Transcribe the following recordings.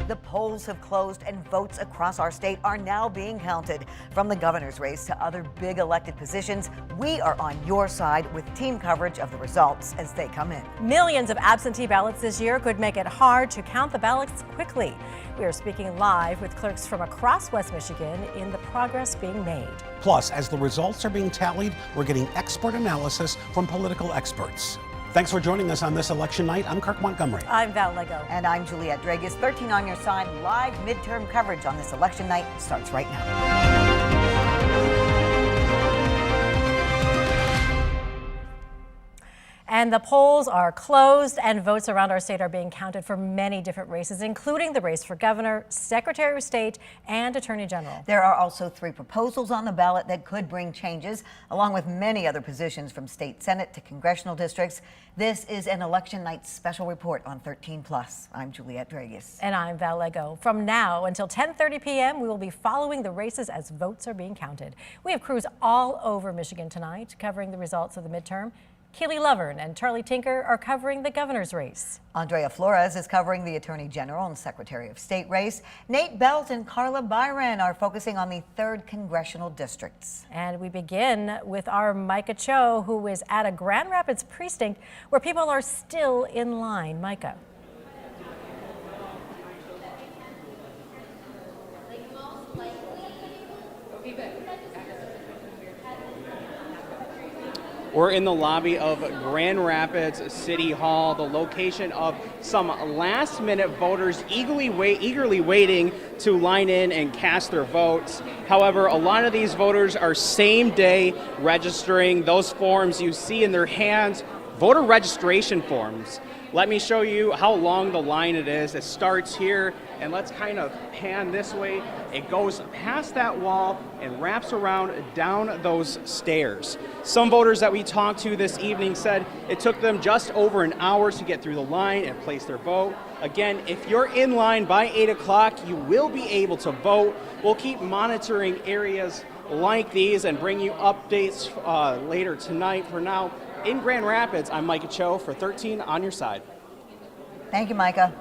The polls have closed and votes across our state are now being counted. From the governor's race to other big elected positions, we are on your side with team coverage of the results as they come in. Millions of absentee ballots this year could make it hard to count the ballots quickly. We are speaking live with clerks from across West Michigan in the progress being made. Plus, as the results are being tallied, we're getting expert analysis from political experts. Thanks for joining us on this election night. I'm Kirk Montgomery. I'm Val Lego. And I'm Juliette Dragus. 13 on your side. Live midterm coverage on this election night starts right now. And the polls are closed and votes around our state are being counted for many different races, including the race for governor, secretary of state, and attorney general. There are also 3 proposals on the ballot that could bring changes, along with many other positions from state senate to congressional districts. This is an election night special report on 13 Plus. I'm Juliette Dragus. And I'm Val Lego. From now until 10:30 p.m., we will be following the races as votes are being counted. We have crews all over Michigan tonight covering the results of the midterm. Keely Lovern and Charlie Tinker are covering the governor's race. Andrea Flores is covering the Attorney General and Secretary of State race. Nate Belt and Carla Byron are focusing on the 3rd Congressional Districts. And we begin with our Micah Cho, who is at a Grand Rapids precinct where people are still in line. Micah. We're in the lobby of Grand Rapids City Hall, the location of some last-minute voters eagerly waiting to line in and cast their votes. However, a lot of these voters are same-day registering. Those forms you see in their hands, voter registration forms. Let me show you how long the line it is. It starts here, and let's kind of pan this way. It goes past that wall and wraps around down those stairs. Some voters that we talked to this evening said it took them just over an hour to get through the line and place their vote. Again, if you're in line by 8 o'clock, you will be able to vote. We'll keep monitoring areas like these and bring you updates later tonight. For now, in Grand Rapids, I'm Micah Cho for 13 on your side. Thank you, Micah.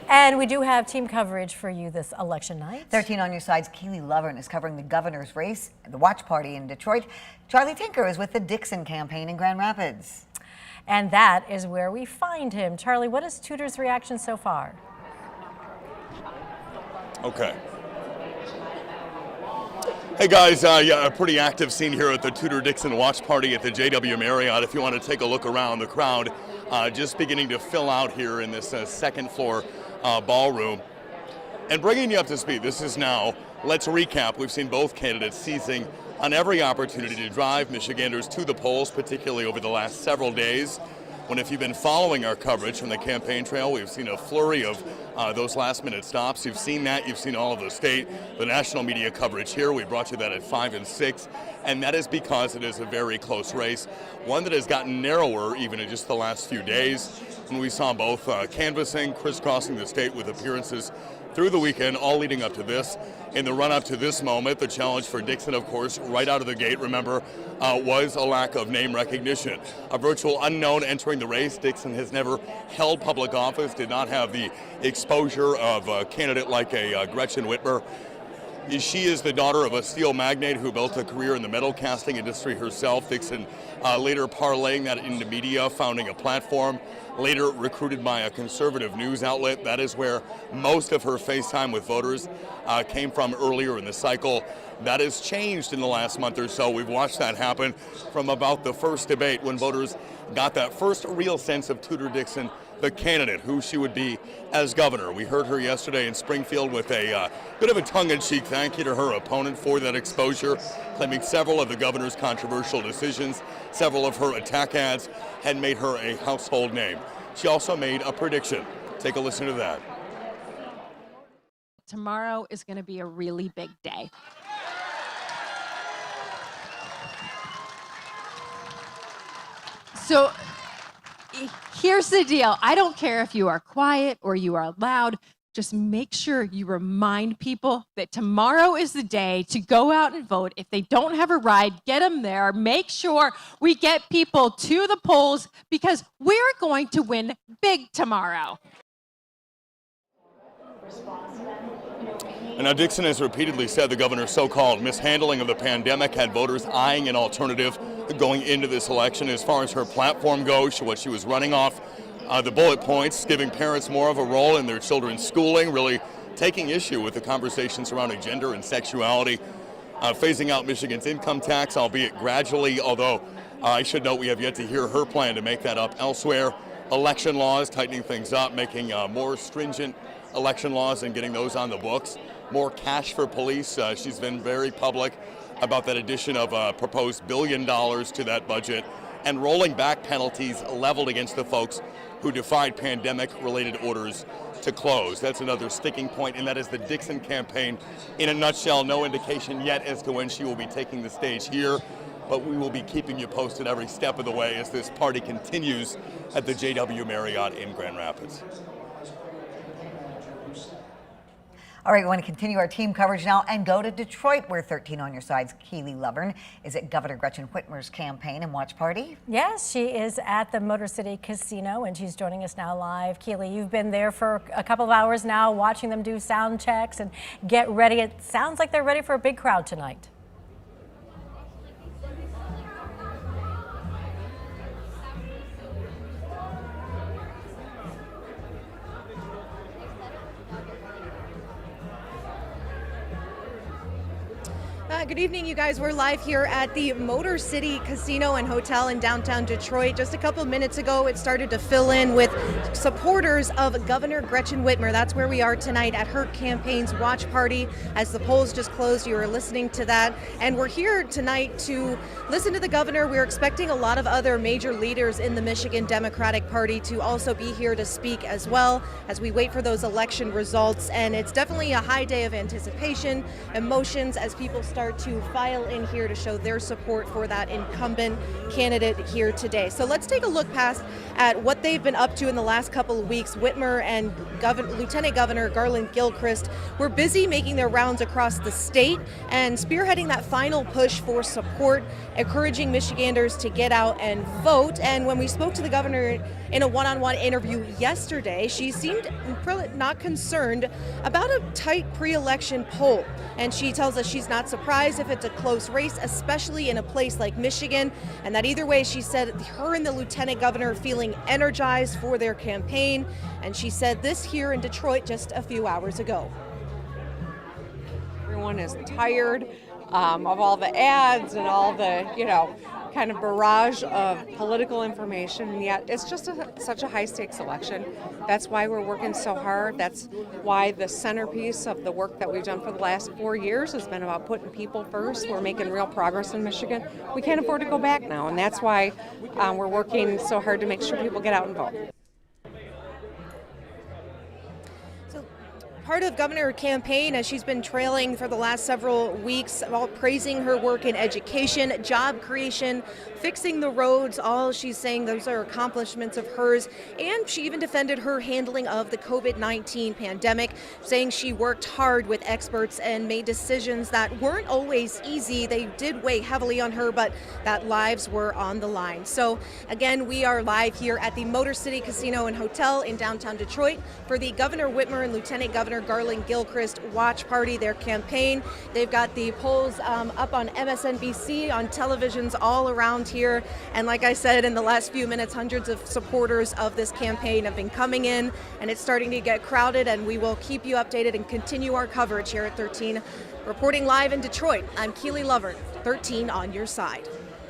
And we do have team coverage for you this election night. 13 on your side's Keely Lovern is covering the governor's race and the watch party in Detroit. Charlie Tinker is with the Dixon campaign in Grand Rapids. And that is where we find him. Charlie, what is Tudor's reaction so far? Okay. Hey guys, yeah, a pretty active scene here at the Tudor Dixon watch party at the JW Marriott. If you want to take a look around, the crowd just beginning to fill out here in this second floor ballroom. And bringing you up to speed, this is now, let's recap, we've seen both candidates seizing on every opportunity to drive Michiganders to the polls, particularly over the last several days. When if you've been following our coverage from the campaign trail, we've seen a flurry of those last-minute stops. You've seen that. You've seen all of the national media coverage here. We brought you that at 5 and 6, and that is because it is a very close race, one that has gotten narrower even in just the last few days. When we saw both canvassing, crisscrossing the state with appearances through the weekend, all leading up to this. In the run-up to this moment, the challenge for Dixon, of course, right out of the gate, remember, was a lack of name recognition. A virtual unknown entering the race. Dixon has never held public office, did not have the exposure of a candidate like a Gretchen Whitmer. She is the daughter of a steel magnate who built a career in the metal casting industry herself. Dixon later parlaying that into media, founding a platform, later recruited by a conservative news outlet. That is where most of her face time with voters came from earlier in the cycle. That has changed in the last month or so. We've watched that happen from about the first debate when voters got that first real sense of Tudor Dixon, the candidate, who she would be as governor. We heard her yesterday in Springfield with a bit of a tongue-in-cheek thank you to her opponent for that exposure, claiming several of the governor's controversial decisions, several of her attack ads had made her a household name. She also made a prediction. Take a listen to that. Tomorrow is going to be a really big day. So here's the deal. I don't care if you are quiet or you are loud. Just make sure you remind people that tomorrow is the day to go out and vote. If they don't have a ride, get them there. Make sure we get people to the polls because we're going to win big tomorrow. And now Dixon has repeatedly said the governor's so-called mishandling of the pandemic had voters eyeing an alternative going into this election. As far as her platform goes, what she was running off, the bullet points, giving parents more of a role in their children's schooling, really taking issue with the conversations surrounding gender and sexuality, phasing out Michigan's income tax, albeit gradually, although I should note we have yet to hear her plan to make that up elsewhere. Election laws, tightening things up, making more stringent election laws and getting those on the books. More cash for police. She's been very public about that addition of a proposed $1 billion to that budget, and rolling back penalties leveled against the folks who defied pandemic-related orders to close. That's another sticking point, and that is the Dixon campaign in a nutshell. No indication yet as to when she will be taking the stage here, but we will be keeping you posted every step of the way as this party continues at the JW Marriott in Grand Rapids. All right, we want to continue our team coverage now and go to Detroit, where 13 on your side's Keely Lovern is at Governor Gretchen Whitmer's campaign and watch party. Yes, she is at the Motor City Casino, and she's joining us now live. Keely, you've been there for a couple of hours now, watching them do sound checks and get ready. It sounds like they're ready for a big crowd tonight. Good evening, you guys. We're live here at the Motor City Casino and Hotel in downtown Detroit. Just a couple minutes ago, it started to fill in with supporters of Governor Gretchen Whitmer. That's where we are tonight at her campaign's watch party. As the polls just closed, you were listening to that. And we're here tonight to listen to the governor. We're expecting a lot of other major leaders in the Michigan Democratic Party to also be here to speak as well as we wait for those election results. And it's definitely a high day of anticipation, emotions as people start to file in here to show their support for that incumbent candidate here today. So let's take a look past at what they've been up to in the last couple of weeks. Whitmer and Lieutenant Governor Garland Gilchrist were busy making their rounds across the state and spearheading that final push for support, encouraging Michiganders to get out and vote. And when we spoke to the governor in a one-on-one interview yesterday, she seemed not concerned about a tight pre-election poll. And she tells us she's not surprised if it's a close race, especially in a place like Michigan, and that either way, she said her and the lieutenant governor feeling energized for their campaign. And she said this here in Detroit just a few hours ago. Everyone is tired of all the ads and all the, kind of barrage of political information, and yet it's just such a high-stakes election. That's why we're working so hard. That's why the centerpiece of the work that we've done for the last 4 years has been about putting people first. We're making real progress in Michigan. We can't afford to go back now, and that's why we're working so hard to make sure people get out and vote. Part of Governor's campaign, as she's been trailing for the last several weeks, all praising her work in education, job creation, fixing the roads. All she's saying those are accomplishments of hers. And she even defended her handling of the COVID-19 pandemic, saying she worked hard with experts and made decisions that weren't always easy. They did weigh heavily on her, but that lives were on the line. So again, we are live here at the Motor City Casino and Hotel in downtown Detroit for the Governor Whitmer and Lieutenant Governor Garland Gilchrist watch party, their campaign. They've got the polls up on MSNBC, on televisions all around here. And like I said, in the last few minutes, hundreds of supporters of this campaign have been coming in, and it's starting to get crowded, and we will keep you updated and continue our coverage here at 13. Reporting live in Detroit, I'm Keely Lovern, 13 on your side.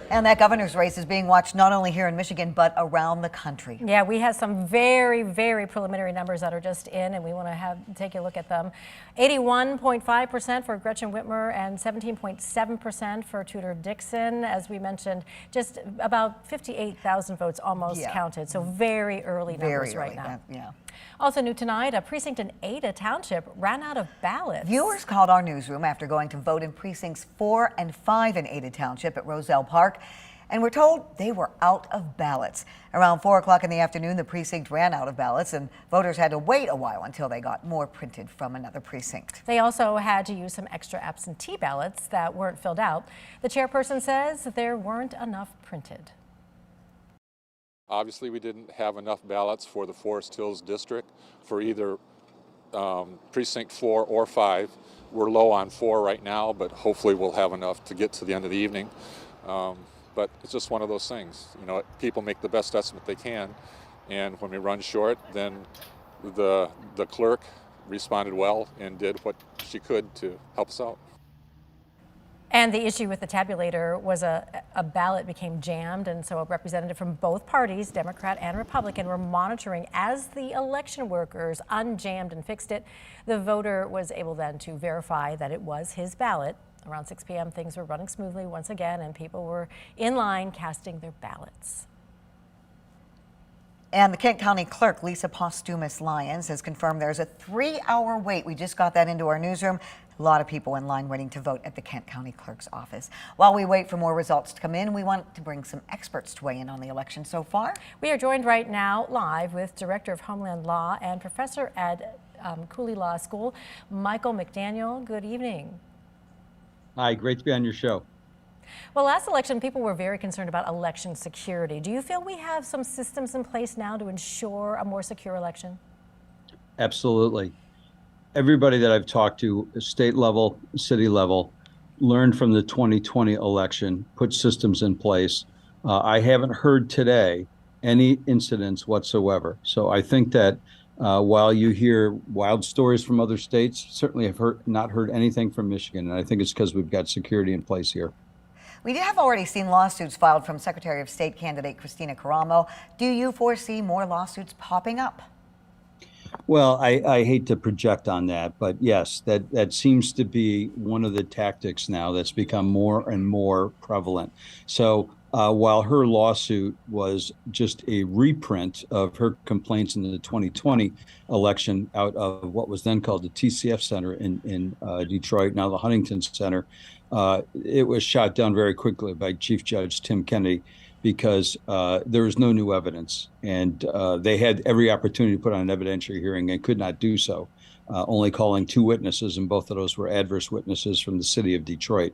And that governor's race is being watched not only here in Michigan, but around the country. Yeah, we have some very, very preliminary numbers that are just in, and we want to take a look at them. 81.5% for Gretchen Whitmer and 17.7% for Tudor Dixon. As we mentioned, just about 58,000 votes almost counted. So very early numbers right now. Yeah. Also new tonight, a precinct in Ada Township ran out of ballots. Viewers called our newsroom after going to vote in precincts 4 and 5 in Ada Township at Roselle Park, and we're told they were out of ballots. Around 4 o'clock in the afternoon, the precinct ran out of ballots, and voters had to wait a while until they got more printed from another precinct. They also had to use some extra absentee ballots that weren't filled out. The chairperson says there weren't enough printed. Obviously, we didn't have enough ballots for the Forest Hills district for either precinct 4 or 5. We're low on 4 right now, but hopefully we'll have enough to get to the end of the evening. But it's just one of those things. You know, people make the best estimate they can, and when we run short, then the clerk responded well and did what she could to help us out. And the issue with the tabulator was a ballot became jammed, and so a representative from both parties, Democrat and Republican, were monitoring as the election workers unjammed and fixed it. The voter was able then to verify that it was his ballot. Around 6 p.m., things were running smoothly once again, and people were in line casting their ballots. And the Kent County Clerk, Lisa Postumus-Lyons, has confirmed there's a 3-hour wait. We just got that into our newsroom. A lot of people in line waiting to vote at the Kent County Clerk's office. While we wait for more results to come in, we want to bring some experts to weigh in on the election so far. We are joined right now live with Director of Homeland Law and Professor at Cooley Law School, Michael McDaniel. Good evening. Hi, great to be on your show. Well, last election, people were very concerned about election security. Do you feel we have some systems in place now to ensure a more secure election? Absolutely. Everybody that I've talked to, state level, city level, learned from the 2020 election, put systems in place. I haven't heard today any incidents whatsoever. So I think that while you hear wild stories from other states, certainly have not heard anything from Michigan. And I think it's because we've got security in place here. We have already seen lawsuits filed from Secretary of State candidate Christina Caramo. Do you foresee more lawsuits popping up? Well, I hate to project on that, but yes, that seems to be one of the tactics now that's become more and more prevalent. So while her lawsuit was just a reprint of her complaints in the 2020 election out of what was then called the TCF Center in Detroit, now the Huntington Center, it was shot down very quickly by Chief Judge Tim Kennedy because there was no new evidence, and they had every opportunity to put on an evidentiary hearing and could not do so, only calling 2 witnesses, and both of those were adverse witnesses from the city of Detroit.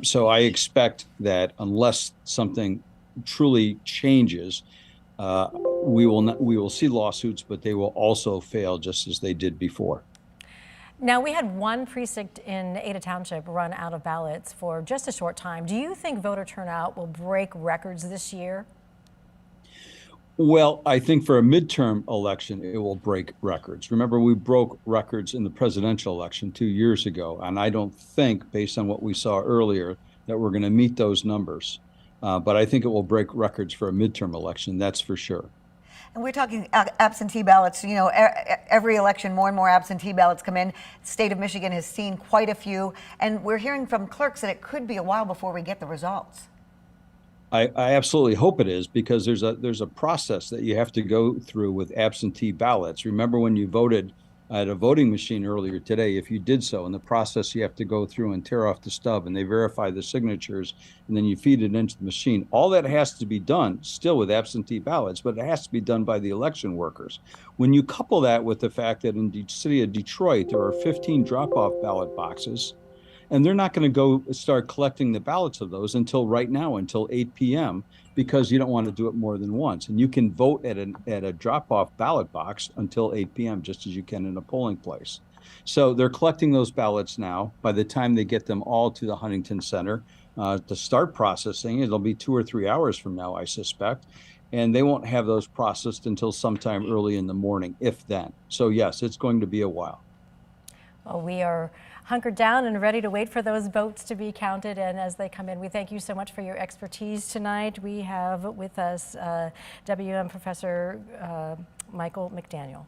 So I expect that unless something truly changes, we will see lawsuits, but they will also fail just as they did before. Now, we had one precinct in Ada Township run out of ballots for just a short time. Do you think voter turnout will break records this year? Well, I think for a midterm election, it will break records. Remember, we broke records in the presidential election 2 years ago, and I don't think, based on what we saw earlier, that we're going to meet those numbers. But I think it will break records for a midterm election, that's for sure. And we're talking absentee ballots. You know, every election, more and more absentee ballots come in. The state of Michigan has seen quite a few, and we're hearing from clerks that it could be a while before we get the results. I absolutely hope it is, because there's a process that you have to go through with absentee ballots. Remember when you voted at a voting machine earlier today, if you did so, in the process you have to go through and tear off the stub, and they verify the signatures, and then you feed it into the machine. All that has to be done still with absentee ballots, but it has to be done by the election workers. When you couple that with the fact that in the city of Detroit there are 15 drop-off ballot boxes, and they're not going to go start collecting the ballots of those until 8 p.m. because you don't want to do it more than once. And you can vote at a drop-off ballot box until 8 p.m. just as you can in a polling place. So they're collecting those ballots now. By the time they get them all to the Huntington Center to start processing, it'll be 2 or 3 hours from now, I suspect. And they won't have those processed until sometime early in the morning, if then. So yes, it's going to be a while. Well, we are hunkered down and ready to wait for those votes to be counted, and as they come in, we thank you so much for your expertise tonight. We have with us WM Professor Michael McDaniel.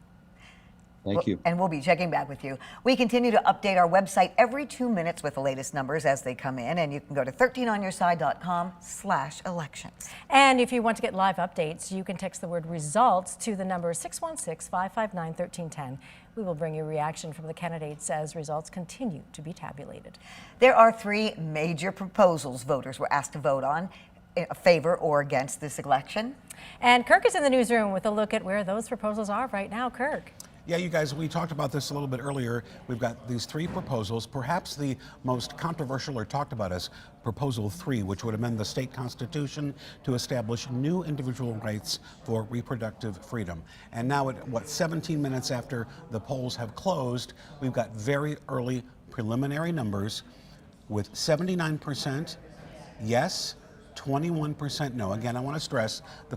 Thank you. And we'll be checking back with you. We continue to update our website every 2 minutes with the latest numbers as they come in, and you can go to 13onyourside.com/elections. And if you want to get live updates, you can text the word results to the number 616-559-1310. We will bring you a reaction from the candidates as results continue to be tabulated. There are 3 major proposals voters were asked to vote on, in favor or against this election. And Kirk is in the newsroom with a look at where those proposals are right now. Kirk. Yeah, you guys, we talked about this a little bit earlier. We've got these three proposals. Perhaps the most controversial or talked about is Proposal 3, which would amend the state constitution to establish new individual rights for reproductive freedom. And now at, 17 minutes after the polls have closed, we've got very early preliminary numbers with 79% yes, 21% no. Again, I want to stress the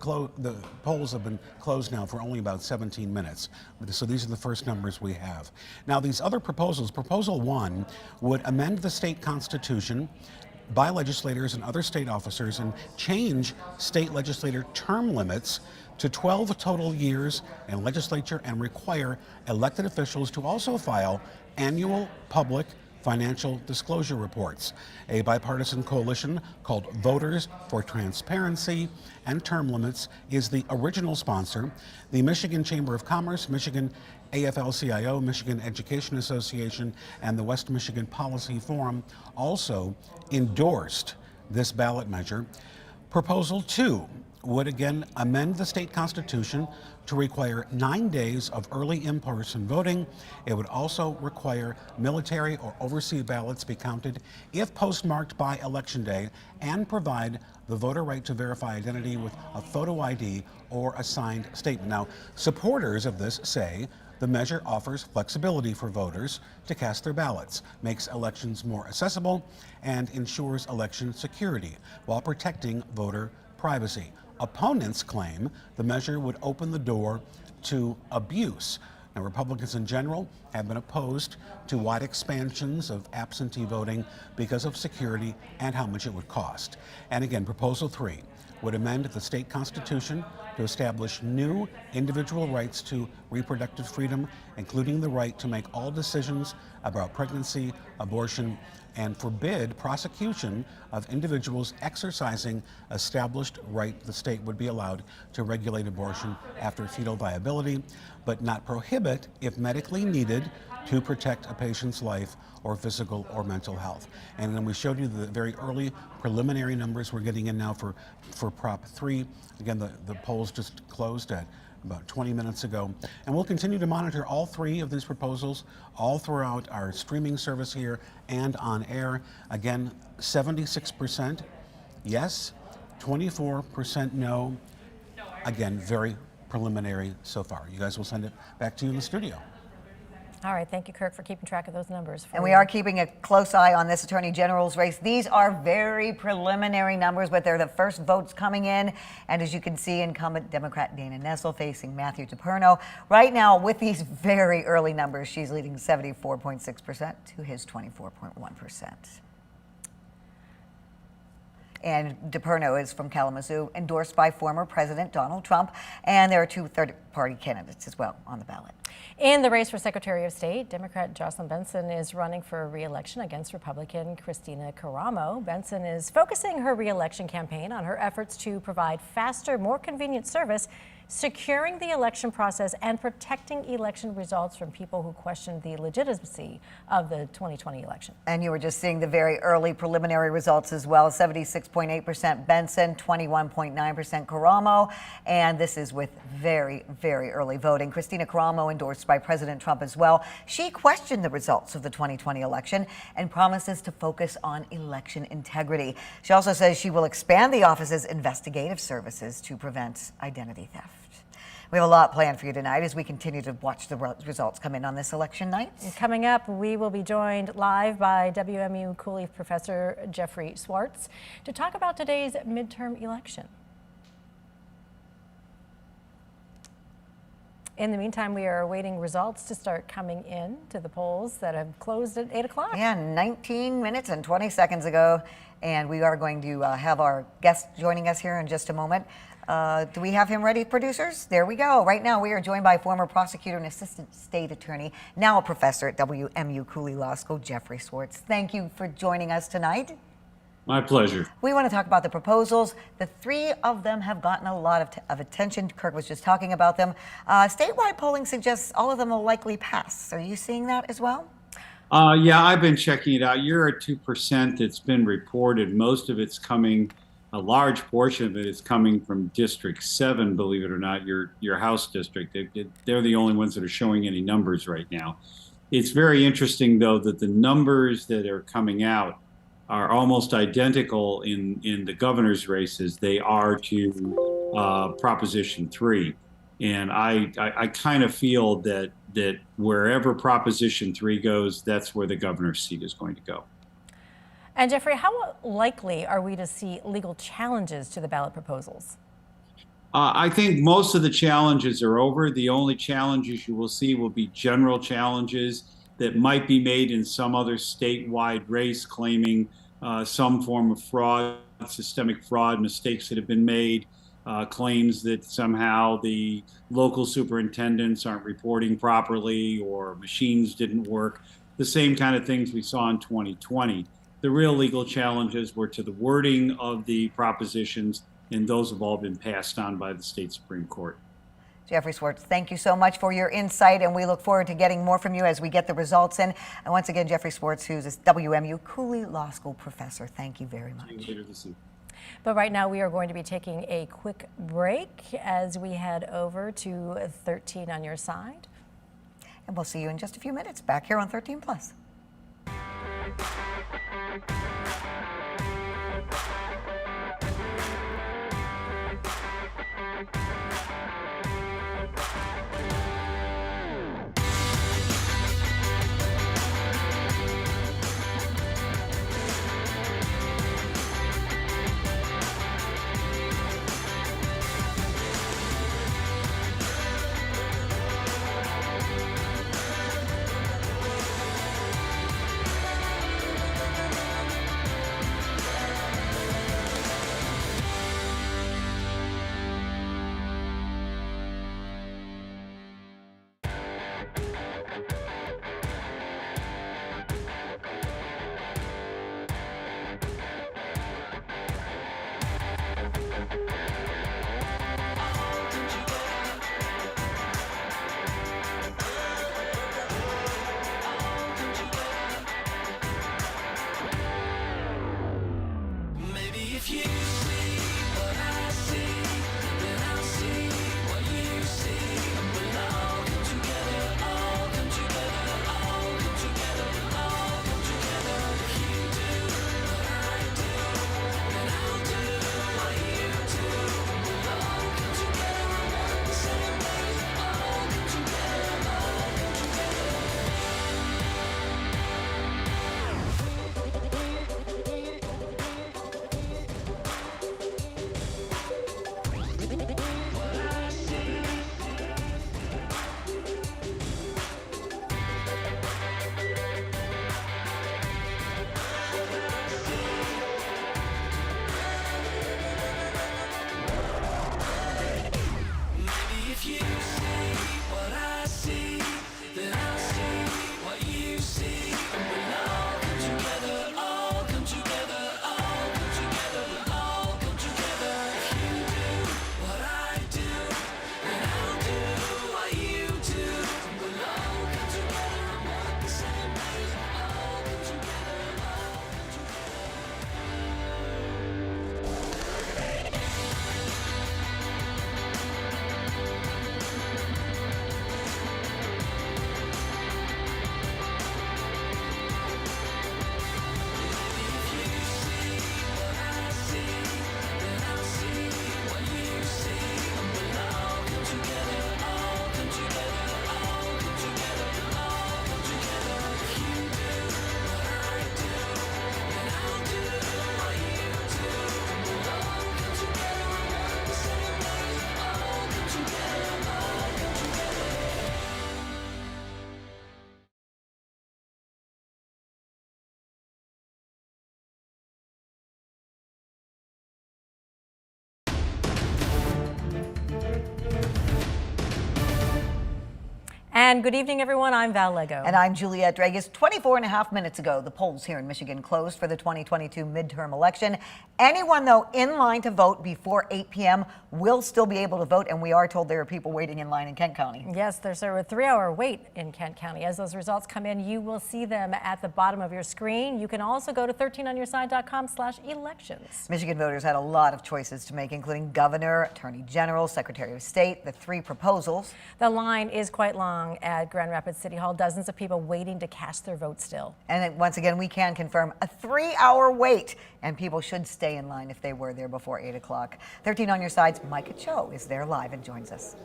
polls have been closed now for only about 17 minutes. So these are the first numbers we have. Now, these other proposals, Proposal 1 would amend the state constitution by legislators and other state officers and change state legislator term limits to 12 total years in legislature and require elected officials to also file annual public financial disclosure reports. A bipartisan coalition called Voters for Transparency and Term Limits is the original sponsor. The Michigan Chamber of Commerce, Michigan AFL-CIO, Michigan Education Association, and the West Michigan Policy Forum also endorsed this ballot measure. Proposal 2 would again amend the state constitution to require 9 days of early in-person voting. It would also require military or overseas ballots be counted if postmarked by Election Day and provide the voter right to verify identity with a photo ID or a signed statement. Now, supporters of this say the measure offers flexibility for voters to cast their ballots, makes elections more accessible, and ensures election security while protecting voter privacy. Opponents claim the measure would open the door to abuse. Now, Republicans in general have been opposed to wide expansions of absentee voting because of security and how much it would cost. And again, Proposal 3 would amend the state constitution to establish new individual rights to reproductive freedom, including the right to make all decisions about pregnancy, abortion, and forbid prosecution of individuals exercising established right. The state would be allowed to regulate abortion after fetal viability, but not prohibit if medically needed to protect a patient's life or physical or mental health. And then we showed you the very early preliminary numbers we're getting in now for Prop 3. Again, the polls just closed at about 20 minutes ago. And we'll continue to monitor all three of these proposals all throughout our streaming service here and on air. Again, 76% yes, 24% no. Again, very preliminary so far. You guys will send it back to you in the studio. All right, thank you, Kirk, for keeping track of those numbers. And we are keeping a close eye on this Attorney General's race. These are very preliminary numbers, but they're the first votes coming in. And as you can see, incumbent Democrat Dana Nessel facing Matthew DePerno. Right now, with these very early numbers, she's leading 74.6% to his 24.1%. And DePerno is from Kalamazoo, endorsed by former President Donald Trump. And there are two third-party candidates as well on the ballot. In the race for Secretary of State, Democrat Jocelyn Benson is running for re-election against Republican Christina Caramo. Benson is focusing her re-election campaign on her efforts to provide faster, more convenient service, securing the election process, and protecting election results from people who question the legitimacy of the 2020 election. And you were just seeing the very early preliminary results as well. 76.8% Benson, 21.9% Caramo. And this is with very, very early voting. Christina Caramo, endorsed by President Trump as well. She questioned the results of the 2020 election and promises to focus on election integrity. She also says she will expand the office's investigative services to prevent identity theft. We have a lot planned for you tonight as we continue to watch the results come in on this election night. And coming up, we will be joined live by WMU Cooley Professor Jeffrey Schwartz to talk about today's midterm election. In the meantime, we are awaiting results to start coming in to the polls that have closed at 8 o'clock. Yeah, 19 minutes and 20 seconds ago. And we are going to have our guest joining us here in just a moment. Do we have him ready, producers? There we go. Right now, we are joined by former prosecutor and assistant state attorney, now a professor at WMU Cooley Law School, Jeffrey Schwartz. Thank you for joining us tonight. My pleasure. We want to talk about the proposals. The three of them have gotten a lot of attention. Kirk was just talking about them. Statewide polling suggests all of them will likely pass. Are you seeing that as well? Yeah, I've been checking it out. You're at 2%. It's been reported. Most of it's coming a large portion of it is coming from District 7, believe it or not, your House district. They're the only ones that are showing any numbers right now. It's very interesting, though, that the numbers that are coming out are almost identical in the governor's races they are to Proposition 3. And I kind of feel that wherever Proposition 3 goes, that's where the governor's seat is going to go. And Jeffrey, how likely are we to see legal challenges to the ballot proposals? I think most of the challenges are over. The only challenges you will see will be general challenges that might be made in some other statewide race claiming some form of fraud, systemic fraud, mistakes that have been made, claims that somehow the local superintendents aren't reporting properly or machines didn't work, the same kind of things we saw in 2020. The real legal challenges were to the wording of the propositions, and those have all been passed on by the state Supreme Court. Jeffrey Schwartz, thank you so much for your insight, and we look forward to getting more from you as we get the results in. And once again, Jeffrey Schwartz, who's a WMU Cooley Law School professor, thank you very much. See you later this evening. But right now we are going to be taking a quick break as we head over to 13 on your side. And we'll see you in just a few minutes back here on 13 Plus. And good evening, everyone. I'm Val Lego. And I'm Juliette Dragus. 24 and a half minutes ago, the polls here in Michigan closed for the 2022 midterm election. Anyone, though, in line to vote before 8 p.m. will still be able to vote, and we are told there are people waiting in line in Kent County. Yes, there's a 3-hour wait in Kent County. As those results come in, you will see them at the bottom of your screen. You can also go to 13onyourside.com/elections. Michigan voters had a lot of choices to make, including governor, attorney general, secretary of state, the 3 proposals. The line is quite long at Grand Rapids City Hall. Dozens of people waiting to cast their vote still. And once again, we can confirm a 3-hour wait, and people should stay in line if they were there before 8 o'clock. 13 on Your Side's Micah Cho is there live and joins us.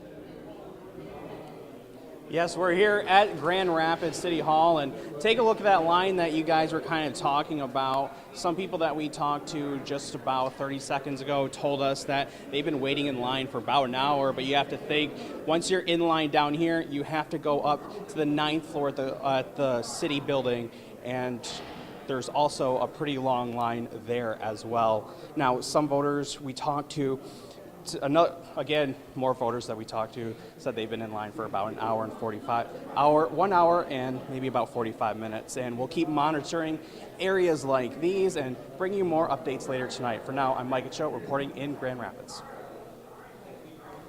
Yes, we're here at Grand Rapids City Hall, and take a look at that line that you guys were kind of talking about. Some people that we talked to just about 30 seconds ago told us that they've been waiting in line for about an hour, but you have to think, once you're in line down here, you have to go up to the 9th floor at the city building, and there's also a pretty long line there as well. Now, some voters we talked to, again, more voters that we talked to said they've been in line for about 1 hour and maybe about 45 minutes. And we'll keep monitoring areas like these and bring you more updates later tonight. For now, I'm Micah Cho reporting in Grand Rapids.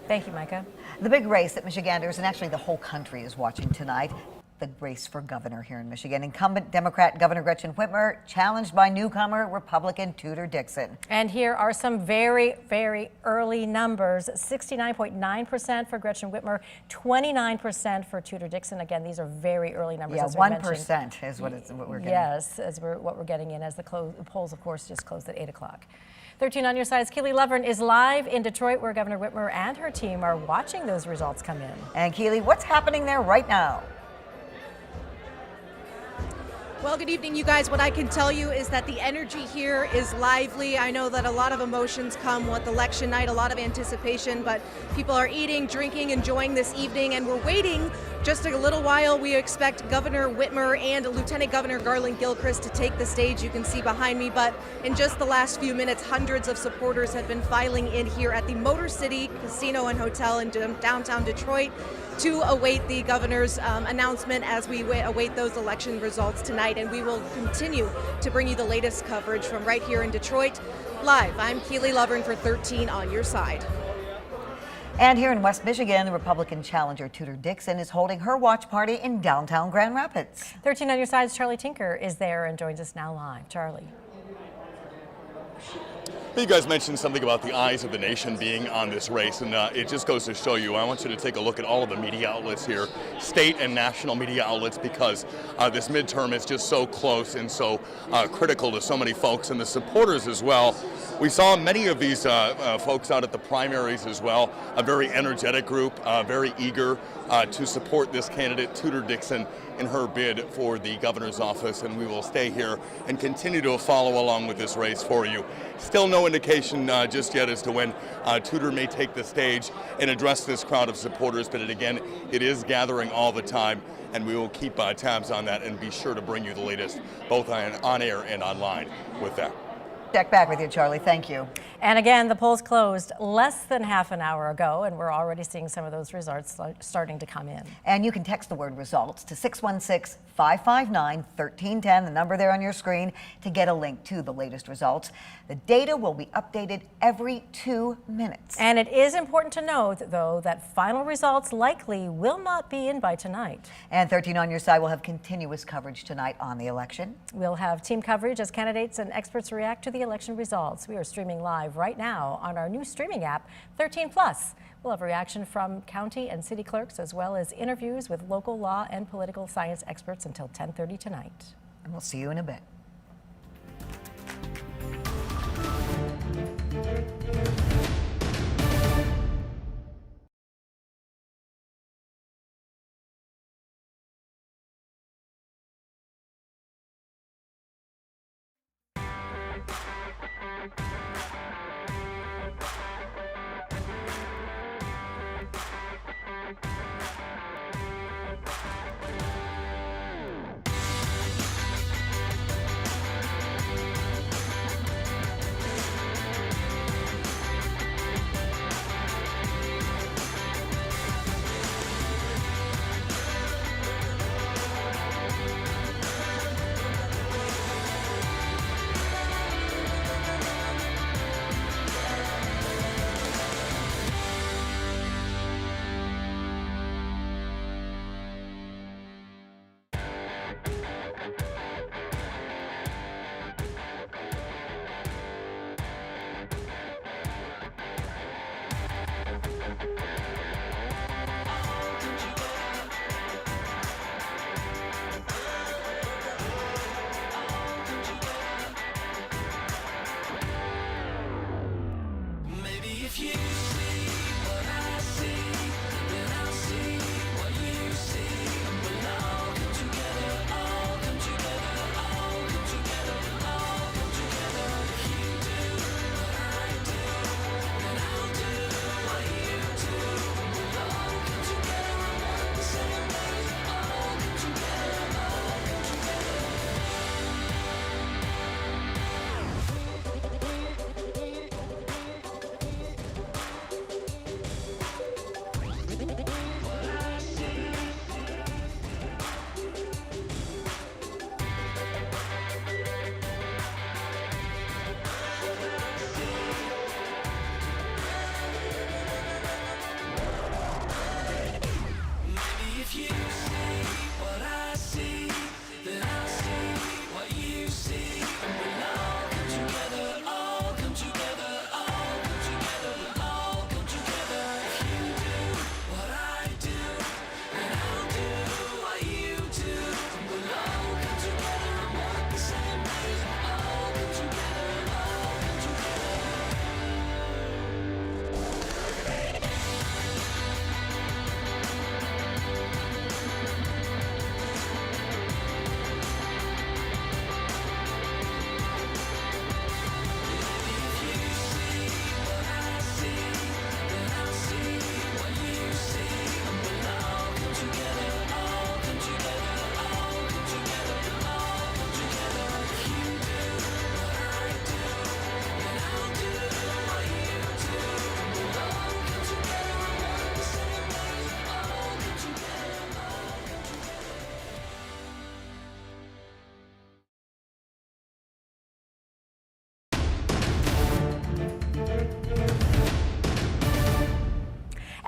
Thank you, Micah. The big race that Michiganders and actually the whole country is watching tonight. The race for governor here in Michigan. Incumbent Democrat Governor Gretchen Whitmer challenged by newcomer Republican Tudor Dixon. And here are some very, very early numbers. 69.9% for Gretchen Whitmer, 29% for Tudor Dixon. Again, these are very early numbers. Yeah, as 1% is what we're getting. Yes, what we're getting in as the polls, of course, just closed at 8 o'clock. 13 on Your Side's Keely Lovern is live in Detroit, where Governor Whitmer and her team are watching those results come in. And Keely, what's happening there right now? Well, good evening, you guys. What I can tell you is that the energy here is lively. I know that a lot of emotions come with election night, a lot of anticipation, but people are eating, drinking, enjoying this evening, and we're waiting just a little while. We expect Governor Whitmer and Lieutenant Governor Garland Gilchrist to take the stage. You can see behind me, but in just the last few minutes, hundreds of supporters have been filing in here at the Motor City Casino and Hotel in downtown Detroit to await the governor's announcement as we await those election results tonight. And we will continue to bring you the latest coverage from right here in Detroit. Live, I'm Keely Lovern for 13 on Your Side. And here in West Michigan, the Republican challenger Tudor Dixon is holding her watch party in downtown Grand Rapids. 13 on Your Side's Charlie Tinker is there and joins us now live. Charlie. You guys mentioned something about the eyes of the nation being on this race, and it just goes to show you. I want you to take a look at all of the media outlets here, state and national media outlets, because this midterm is just so close and so critical to so many folks and the supporters as well. We saw many of these folks out at the primaries as well, a very energetic group, very eager to support this candidate, Tudor Dixon, in her bid for the governor's office, and we will stay here and continue to follow along with this race for you. Still no indication just yet as to when Tudor may take the stage and address this crowd of supporters, but again, it is gathering all the time, and we will keep tabs on that and be sure to bring you the latest, both on air and online with that. Check back with you, Charlie. Thank you. And again, the polls closed less than half an hour ago, and we're already seeing some of those results starting to come in. And you can text the word results to 616-559-1310, the number there on your screen, to get a link to the latest results. The data will be updated every 2 minutes. And it is important to note, though, that final results likely will not be in by tonight. And 13 on Your Side will have continuous coverage tonight on the election. We'll have team coverage as candidates and experts react to the election results. We are streaming live right now on our new streaming app, 13 Plus. We'll have reaction from county and city clerks, as well as interviews with local law and political science experts until 10:30 tonight. And we'll see you in a bit.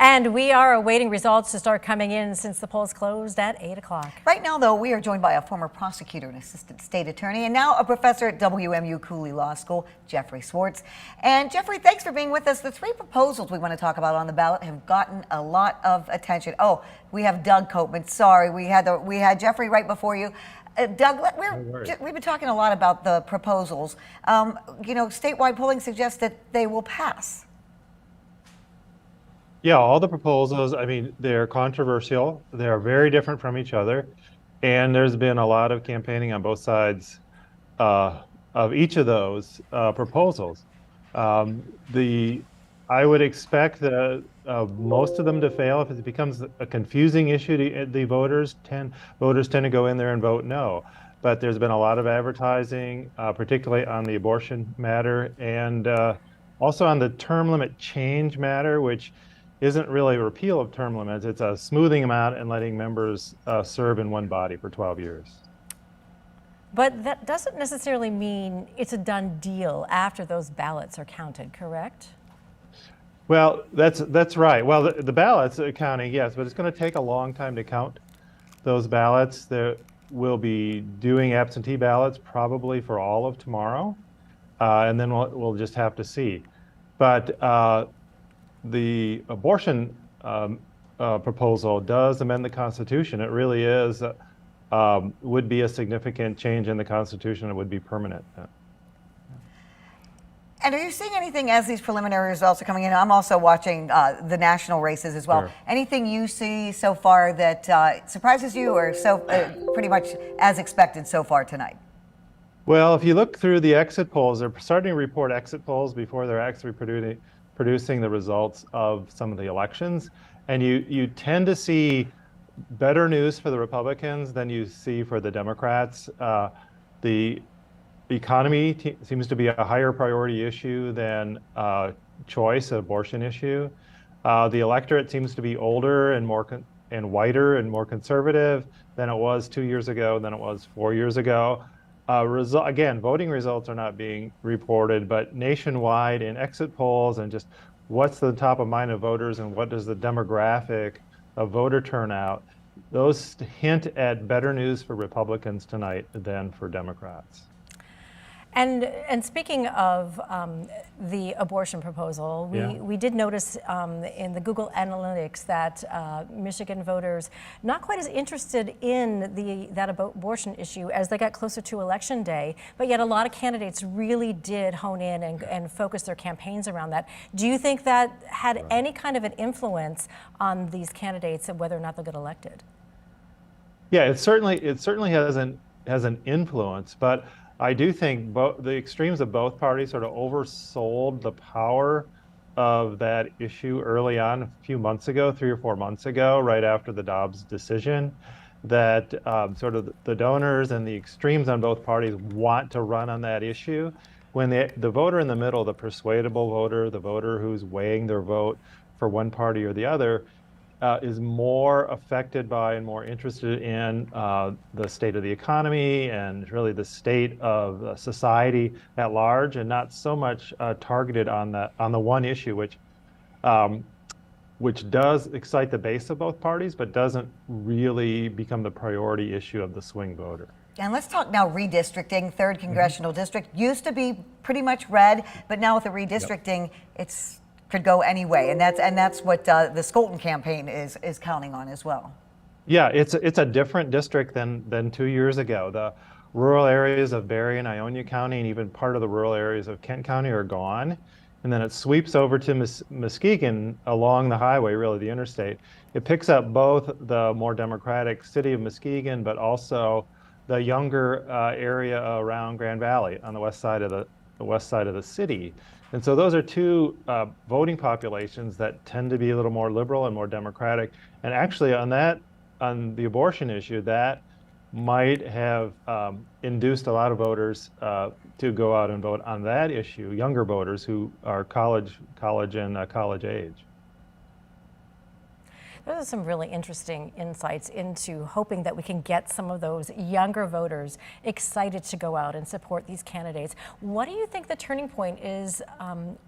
And we are awaiting results to start coming in since the polls closed at 8 o'clock. Right now, though, we are joined by a former prosecutor and assistant state attorney, and now a professor at WMU Cooley Law School, Jeffrey Swartz. And Jeffrey, thanks for being with us. The three proposals we want to talk about on the ballot have gotten a lot of attention. Oh, we have Doug Copeman. Sorry, we had Jeffrey right before you. Doug, we've been talking a lot about the proposals. Statewide polling suggests that they will pass. Yeah, all the proposals, I mean, they're controversial. They're very different from each other. And there's been a lot of campaigning on both sides of each of those proposals. I would expect most of them to fail if it becomes a confusing issue to the voters. Voters tend to go in there and vote no. But there's been a lot of advertising, particularly on the abortion matter, and also on the term limit change matter, which isn't really a repeal of term limits. It's a smoothing them out and letting members serve in one body for 12 years. But that doesn't necessarily mean it's a done deal after those ballots are counted, correct? Well, that's right. Well, the ballots are counting, yes, but it's going to take a long time to count those ballots. We'll be doing absentee ballots probably for all of tomorrow, and then we'll just have to see. But the abortion proposal does amend the Constitution. It really is, would be a significant change in the Constitution. It would be permanent. And are you seeing anything as these preliminary results are coming in? I'm also watching the national races as well. Sure. Anything you see so far that surprises you, or pretty much as expected so far tonight? Well, if you look through the exit polls, they're starting to report exit polls before they're actually producing the results of some of the elections. And you tend to see better news for the Republicans than you see for the Democrats. The economy seems to be a higher priority issue than choice, an abortion issue. The electorate seems to be older and and whiter and more conservative than it was 2 years ago, than it was 4 years ago. Again, voting results are not being reported, but nationwide in exit polls and just what's the top of mind of voters and what does the demographic of voter turnout, those hint at better news for Republicans tonight than for Democrats. And speaking of the abortion proposal, we did notice in the Google Analytics that Michigan voters not quite as interested in that abortion issue as they got closer to Election Day, but yet a lot of candidates really did hone in and focus their campaigns around that. Do you think that had any kind of an influence on these candidates and whether or not they'll get elected? Yeah, it certainly has an influence, but I do think the extremes of both parties sort of oversold the power of that issue early on, a few months ago, 3 or 4 months ago, right after the Dobbs decision, that sort of the donors and the extremes on both parties want to run on that issue. When the voter in the middle, the persuadable voter, the voter who's weighing their vote for one party or the other, is more affected by and more interested in the state of the economy and really the state of society at large, and not so much targeted on the one issue, which does excite the base of both parties, but doesn't really become the priority issue of the swing voter. And let's talk now redistricting. 3rd Congressional District used to be pretty much red, but now with the redistricting, it's could go anyway, and that's what the Skolton campaign is counting on as well. Yeah, it's a different district than 2 years ago. The rural areas of Berry and Ionia County and even part of the rural areas of Kent County are gone, and then it sweeps over to Muskegon along the highway, really the interstate. It picks up both the more democratic city of Muskegon, but also the younger area around Grand Valley on the west side of the city. And so those are two voting populations that tend to be a little more liberal and more democratic. And actually on the abortion issue, that might have induced a lot of voters to go out and vote on that issue, younger voters who are college and college age. Those are some really interesting insights into hoping that we can get some of those younger voters excited to go out and support these candidates. What do you think the turning point is,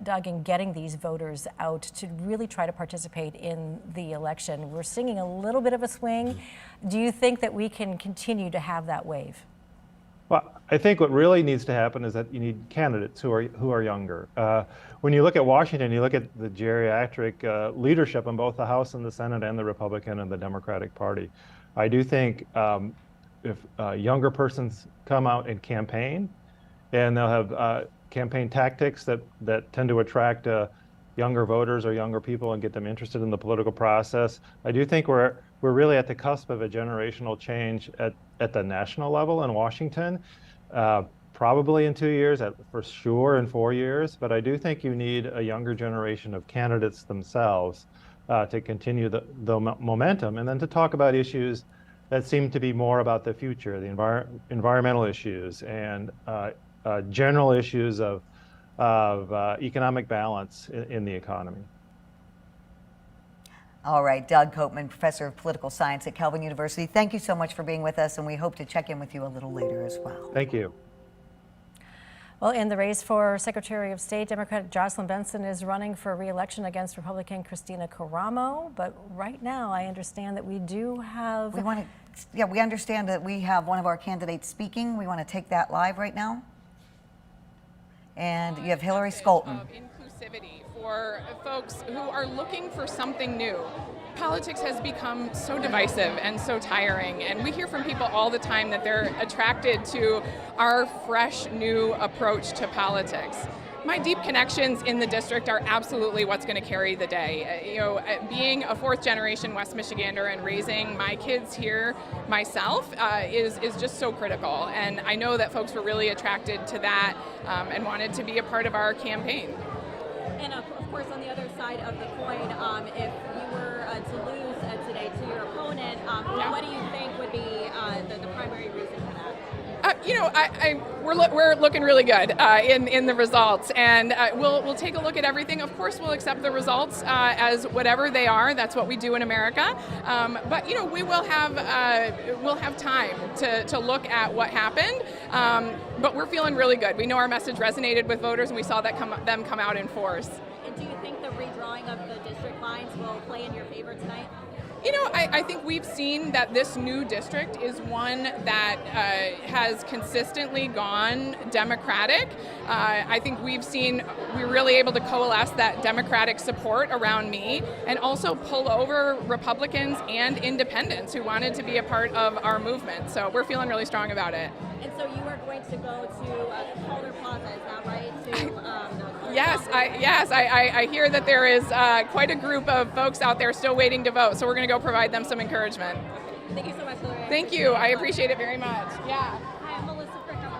Doug, in getting these voters out to really try to participate in the election? We're seeing a little bit of a swing. Do you think that we can continue to have that wave? Well, I think what really needs to happen is that you need candidates who are younger. When you look at Washington, you look at the geriatric leadership in both the House and the Senate and the Republican and the Democratic Party. I do think if younger persons come out and campaign, and they'll have campaign tactics that tend to attract younger voters or younger people and get them interested in the political process. I do think we're really at the cusp of a generational change at the national level in Washington. Probably in 2 years, for sure in 4 years, but I do think you need a younger generation of candidates themselves to continue the momentum, and then to talk about issues that seem to be more about the future, the environmental issues and general issues of economic balance in the economy. All right, Doug Copeman, professor of political science at Calvin University, thank you so much for being with us, and we hope to check in with you a little later as well. Thank you. Well, in the race for Secretary of State, Democrat Jocelyn Benson is running for re-election against Republican Christina Caramo. But right now, I understand that we do have... We understand that we have one of our candidates speaking. We want to take that live right now. And you have Hillary Skolton. Of inclusivity for folks who are looking for something new. Politics has become so divisive and so tiring, and we hear from people all the time that they're attracted to our fresh, new approach to politics. My deep connections in the district are absolutely what's going to carry the day. Being a fourth-generation West Michigander and raising my kids here myself is just so critical, and I know that folks were really attracted to that and wanted to be a part of our campaign. And of course, on the other side of the coin, if you were to lose today to your opponent, what do you think would be the primary reason for that? We're looking really good in the results, and we'll take a look at everything. Of course, we'll accept the results as whatever they are. That's what we do in America. But we will have time to look at what happened. But we're feeling really good. We know our message resonated with voters, and we saw them come out in force. And do you think the redrawing of the district lines will play in your favor tonight? I think we've seen that this new district is one that has consistently gone Democratic. I think we're really able to coalesce that Democratic support around me and also pull over Republicans and independents who wanted to be a part of our movement. So we're feeling really strong about it. And so you are going to go to Calder Plaza, is that right? Yes, I hear that there is quite a group of folks out there still waiting to vote, so we're going to go provide them some encouragement. Thank you so much, Hillary. Thank you. I appreciate it very much. Yeah. Hi, I'm Melissa Fricker.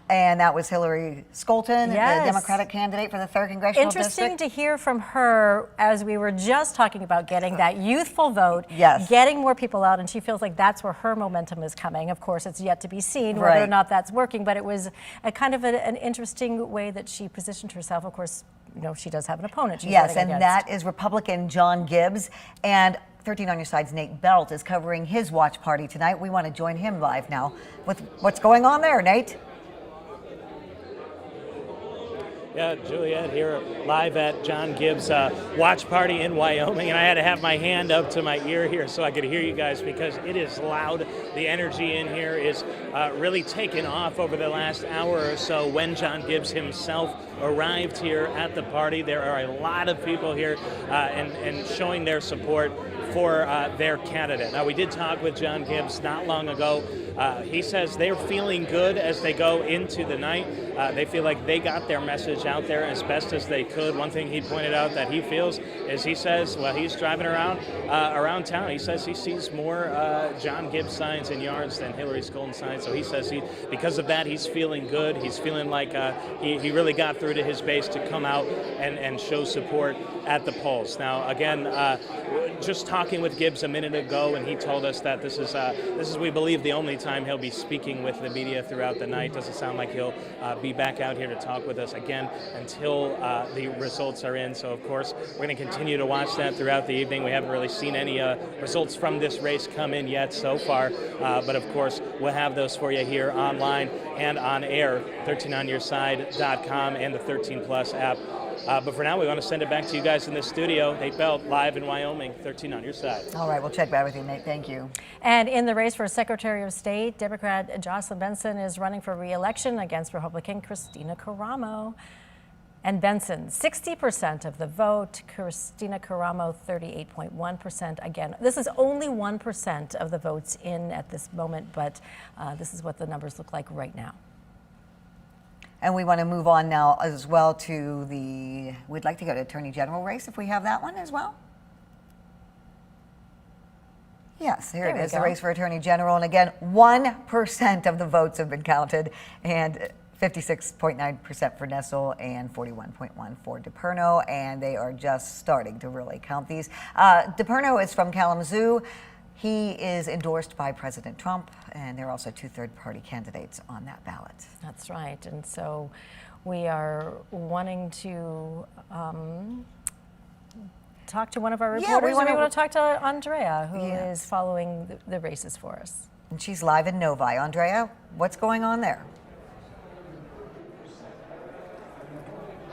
And that was Hillary Skolton, Yes. the Democratic candidate for the 3rd Congressional Interesting District. to hear from her, as we were just talking about getting that youthful vote, Yes. getting more people out, and she feels like that's where her momentum is coming. Of course, it's yet to be seen whether or Right. not that's working, but it was a kind of an interesting way that she positioned herself. Of course, she does have an opponent. She's Yes, running and against. that is Republican John Gibbs. And 13 on Your Side's Nate Belt is covering his watch party tonight. We want to join him live now with what's going on there, Nate. Yeah, Juliet here live at John Gibbs' watch party in Wyoming, and I had to have my hand up to my ear here so I could hear you guys because it is loud. The energy in here is really taken off over the last hour or so. When John Gibbs himself arrived here at the party, there are a lot of people here and showing their support for their candidate. Now, we did talk with John Gibbs not long ago. He says they're feeling good as they go into the night. They feel like they got their message out there as best as they could. One thing he pointed out that he feels is he says, well, he's driving around town. He says he sees more John Gibbs signs in yards than Hillary Skolton signs. So he says because of that, he's feeling good. He's feeling like he really got through to his base to come out and show support at the polls. Now, again, just talking with Gibbs a minute ago, and he told us that this is we believe, the only time he'll be speaking with the media throughout the night. Doesn't sound like he'll be back out here to talk with us again until the results are in. So, of course, we're going to continue to watch that throughout the evening. We haven't really seen any results from this race come in yet so far, but of course, we'll have those for you here online and on air, 13onyourside.com and the 13 Plus app. But for now, we want to send it back to you guys in the studio. Nate Belt, live in Wyoming, 13 on your side. All right, we'll check back with you, Nate. Thank you. And in the race for Secretary of State, Democrat Jocelyn Benson is running for re-election against Republican Christina Caramo. And Benson, 60% of the vote. Christina Caramo, 38.1%. Again, this is only 1% of the votes in at this moment, but this is what the numbers look like right now. And we want to move on now as well to we'd like to go to Attorney General race if we have that one as well. Yes, here it is, the race for Attorney General. And again, 1% of the votes have been counted, and 56.9% for Nessel and 41.1% for DePerno, and they are just starting to really count these. DePerno is from Kalamazoo. He is endorsed by President Trump, and there are also 2 third-party candidates on that ballot. That's right, and so we are wanting to talk to one of our reporters. we want to talk to Andrea, who is following the races for us. And she's live in Novi. Andrea, what's going on there?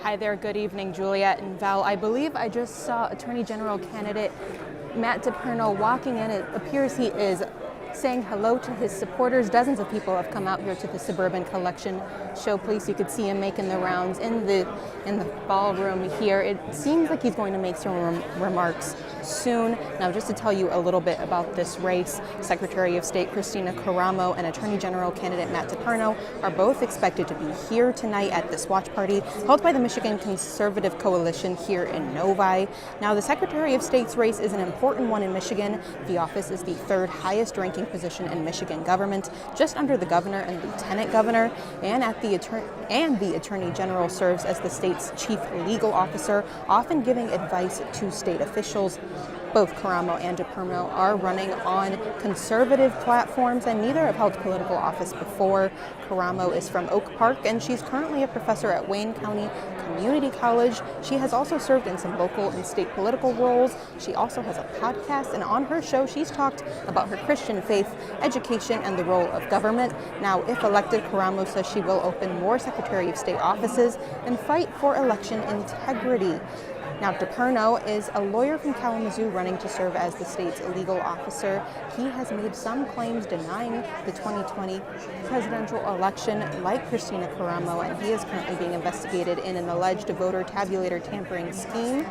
Hi there, good evening, Juliet and Val. I believe I just saw Attorney General candidate Matt DePerno walking in. It appears he is saying hello to his supporters. Dozens of people have come out here to the Suburban Collection Showplace. You could see him making the rounds in the ballroom here. It seems like he's going to make some remarks soon. Now, just to tell you a little bit about this race, Secretary of State Christina Caramo and Attorney General candidate Matt DePerno are both expected to be here tonight at this watch party held by the Michigan Conservative Coalition here in Novi. Now, the Secretary of State's race is an important one in Michigan. The office is the 3rd highest ranking position in Michigan government, just under the governor and lieutenant governor, and the Attorney General serves as the state's chief legal officer, often giving advice to state officials. Both Caramo and DePerno are running on conservative platforms, and neither have held political office before. Caramo is from Oak Park, and she's currently a professor at Wayne County Community College. She has also served in some local and state political roles. She also has a podcast, and on her show, she's talked about her Christian faith, education, and the role of government. Now, if elected, Caramo says she will open more Secretary of State offices and fight for election integrity. Now, DePerno is a lawyer from Kalamazoo running to serve as the state's legal officer. He has made some claims denying the 2020 presidential election, like Christina Caramo, and he is currently being investigated in an alleged voter tabulator tampering scheme.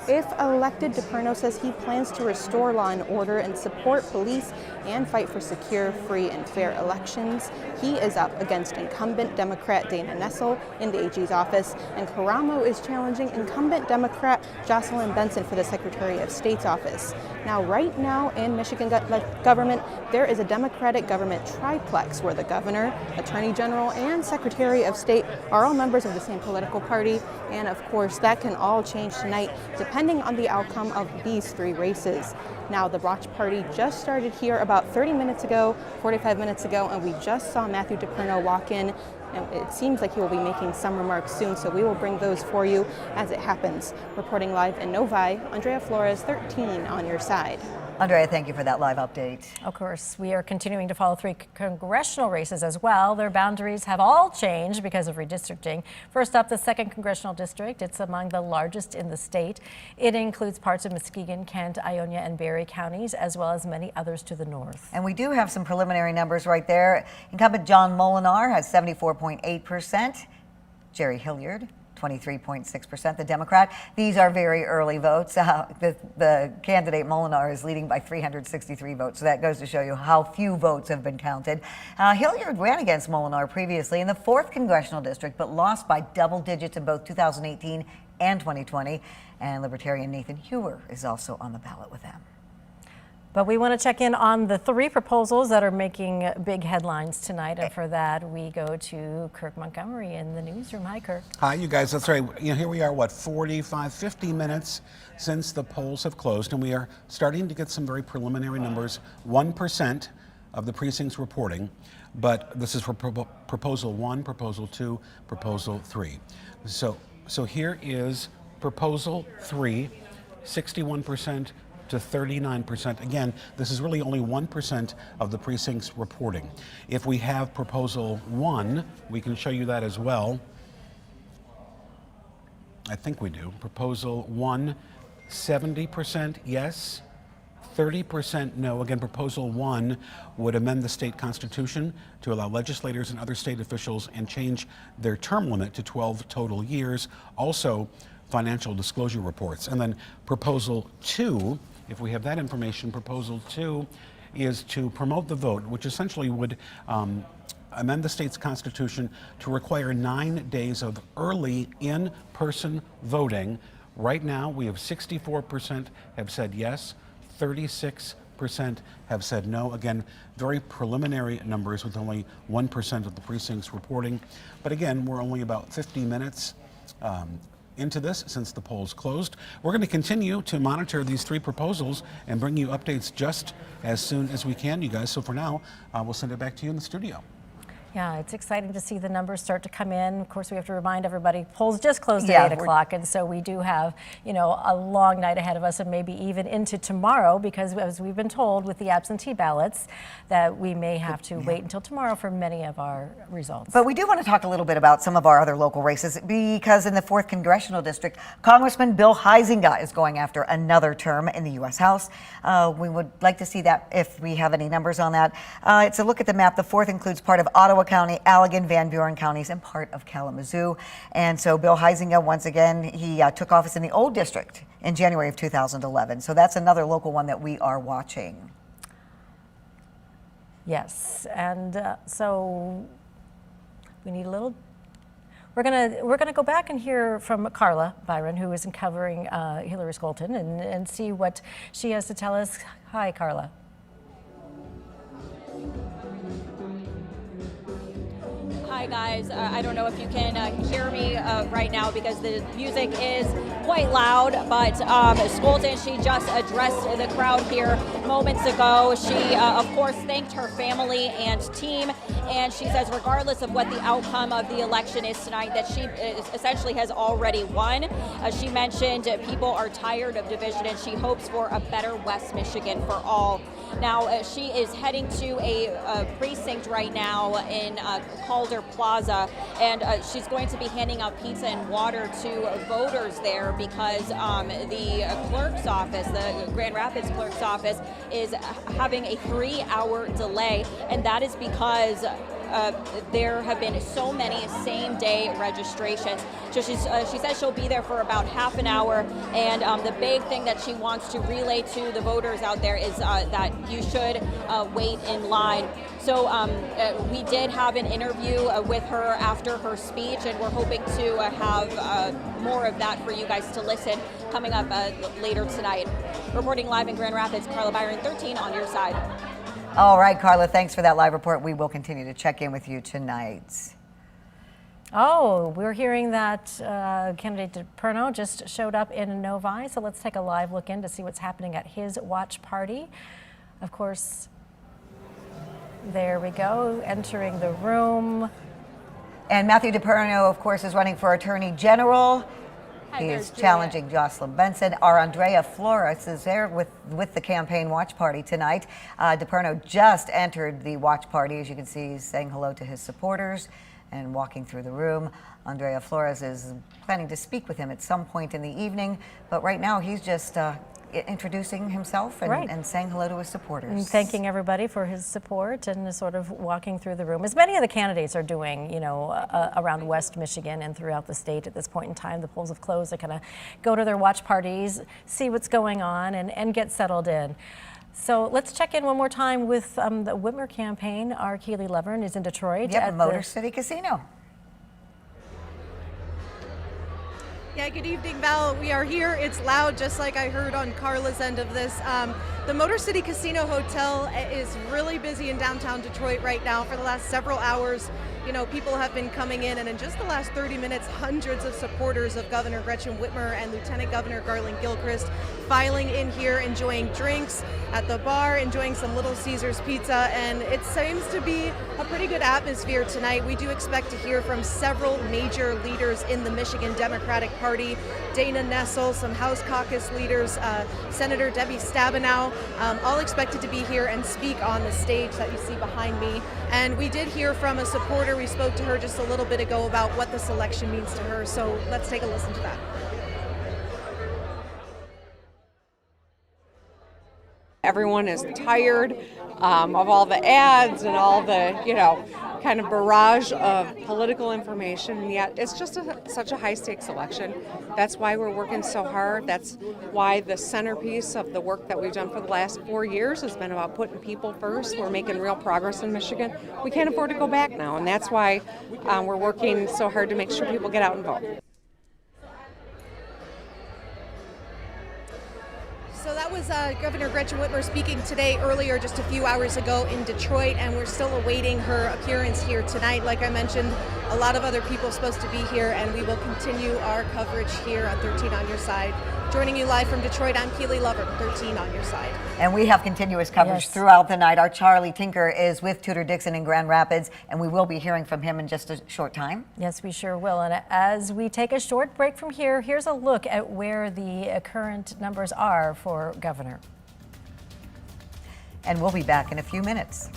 If elected, DePerno says he plans to restore law and order and support police and fight for secure, free, and fair elections. He is up against incumbent Democrat Dana Nessel in the AG's office, and Caramo is challenging incumbent Democrat Jocelyn Benson for the Secretary of State's office. Now, right now in Michigan government, there is a Democratic government triplex where the governor, Attorney General, and Secretary of State are all members of the same political party, and of course that can all change tonight depending on the outcome of these 3 races. Now, the watch party just started here about 30 minutes ago, 45 minutes ago, and we just saw Matthew DePerno walk in, and it seems like he will be making some remarks soon, so we will bring those for you as it happens. Reporting live in Novi, Andrea Flores, 13 on your side. Andrea, thank you for that live update. Of course, we are continuing to follow 3 congressional races as well. Their boundaries have all changed because of redistricting. First up, the 2nd Congressional District. It's among the largest in the state. It includes parts of Muskegon, Kent, Ionia, and Berry counties, as well as many others to the north. And we do have some preliminary numbers right there. Incumbent John Molinar has 74.8%. Jerry Hilliard, 23.6%, the Democrat. These are very early votes. The candidate Molinar is leading by 363 votes, so that goes to show you how few votes have been counted. Hilliard ran against Molinar previously in the 4th Congressional District, but lost by double digits in both 2018 and 2020. And Libertarian Nathan Hewer is also on the ballot with them. But we want to check in on the 3 proposals that are making big headlines tonight. And for that, we go to Kirk Montgomery in the newsroom. Hi, Kirk. Hi, you guys. That's right. Here we are, 50 minutes since the polls have closed, and we are starting to get some very preliminary numbers. 1% of the precincts reporting, but this is for Proposal 1, Proposal 2, Proposal 3. So here is Proposal 3, 61% to 39%. Again, this is really only 1% of the precincts reporting. If we have Proposal 1, we can show you that as well. I think we do. Proposal 1, 70% yes, 30% no. Again, Proposal 1 would amend the state constitution to allow legislators and other state officials and change their term limit to 12 total years. Also, financial disclosure reports. And then Proposal 2, if we have that information, Proposal 2 is to promote the vote, which essentially would amend the state's constitution to require 9 days of early in-person voting. Right now, we have 64% have said yes, 36% have said no. Again, very preliminary numbers with only 1% of the precincts reporting. But again, we're only about 50 minutes into this since the polls closed. We're going to continue to monitor these 3 proposals and bring you updates just as soon as we can, you guys. So for now, we'll send it back to you in the studio. Yeah, it's exciting to see the numbers start to come in. Of course, we have to remind everybody, polls just closed at 8 o'clock, and so we do have, a long night ahead of us, and maybe even into tomorrow, because as we've been told with the absentee ballots, that we may have to wait until tomorrow for many of our results. But we do want to talk a little bit about some of our other local races, because in the 4th Congressional District, Congressman Bill Huizenga is going after another term in the U.S. House. We would like to see that if we have any numbers on that. It's a look at the map. The 4th includes part of Ottawa County, Allegan, Van Buren counties, and part of Kalamazoo. And so Bill Huizenga, once again, he took office in the old district in January of 2011. So that's another local one that we are watching. Yes, and so we need a little. We're gonna go back and hear from Carla Byron, who is covering Hillary Scholten, and see what she has to tell us. Hi, Carla. Hi guys, I don't know if you can hear me right now because the music is quite loud, but Scholten, she just addressed the crowd here moments ago. She, of course, thanked her family and team, and she says regardless of what the outcome of the election is tonight, that she essentially has already won. She mentioned people are tired of division, and she hopes for a better West Michigan for all. Now, she is heading to a precinct right now in Calder Plaza, and she's going to be handing out pizza and water to voters there because the clerk's office, the Grand Rapids clerk's office, is having a 3-hour delay, and that is because there have been so many same-day registrations. So she says she'll be there for about half an hour, and the big thing that she wants to relay to the voters out there is that you should wait in line. So we did have an interview with her after her speech, and we're hoping to have more of that for you guys to listen coming up later tonight. Reporting live in Grand Rapids, Carla Byron, 13 on your side. All right, Carla, thanks for that live report. We will continue to check in with you tonight. Oh, we're hearing that candidate DePerno just showed up in Novi, so let's take a live look in to see what's happening at his watch party. Of course, there we go, entering the room. And Matthew DePerno, of course, is running for Attorney General. He is challenging Jocelyn Benson. Our Andrea Flores is there with the campaign watch party tonight. DePerno just entered the watch party. As you can see, he's saying hello to his supporters and walking through the room. Andrea Flores is planning to speak with him at some point in the evening, but right now he's just introducing himself and saying hello to his supporters. And thanking everybody for his support and sort of walking through the room, as many of the candidates are doing, around West Michigan and throughout the state at this point in time. The polls have closed. They kind of go to their watch parties, see what's going on, and get settled in. So let's check in one more time with the Whitmer campaign. Our Keely Lovern is in Detroit at Motor the City Casino. Yeah, good evening, Val. We are here. It's loud, just like I heard on Carla's end of this. The Motor City Casino Hotel is really busy in downtown Detroit right now. For the last several hours, you know, people have been coming in, and in just the last 30 minutes, hundreds of supporters of Governor Gretchen Whitmer and Lieutenant Governor Garland Gilchrist filing in here, enjoying drinks at the bar, enjoying some Little Caesars pizza, and it seems to be a pretty good atmosphere tonight. We do expect to hear from several major leaders in the Michigan Democratic Party. Dana Nessel, some House Caucus leaders, Senator Debbie Stabenow, all expected to be here and speak on the stage that you see behind me. And we did hear from a supporter. We spoke to her just a little bit ago about what this election means to her. So let's take a listen to that. Everyone is tired of all the ads and all the, you know, kind of barrage of political information, and yet it's just such a high-stakes election. That's why we're working so hard. That's why the centerpiece of the work that we've done for the last 4 years has been about putting people first. We're making real progress in Michigan. We can't afford to go back now, and that's why we're working so hard to make sure people get out and vote. So that was Governor Gretchen Whitmer speaking today earlier, just a few hours ago in Detroit, and we're still awaiting her appearance here tonight. Like I mentioned, a lot of other people supposed to be here, and we will continue our coverage here on 13 on Your Side. Joining you live from Detroit, I'm Keely Lover, 13 on Your Side. And we have continuous coverage throughout the night. Our Charlie Tinker is with Tudor Dixon in Grand Rapids, and we will be hearing from him in just a short time. Yes, we sure will. And as we take a short break from here, here's a look at where the current numbers are for governor. And we'll be back in a few minutes.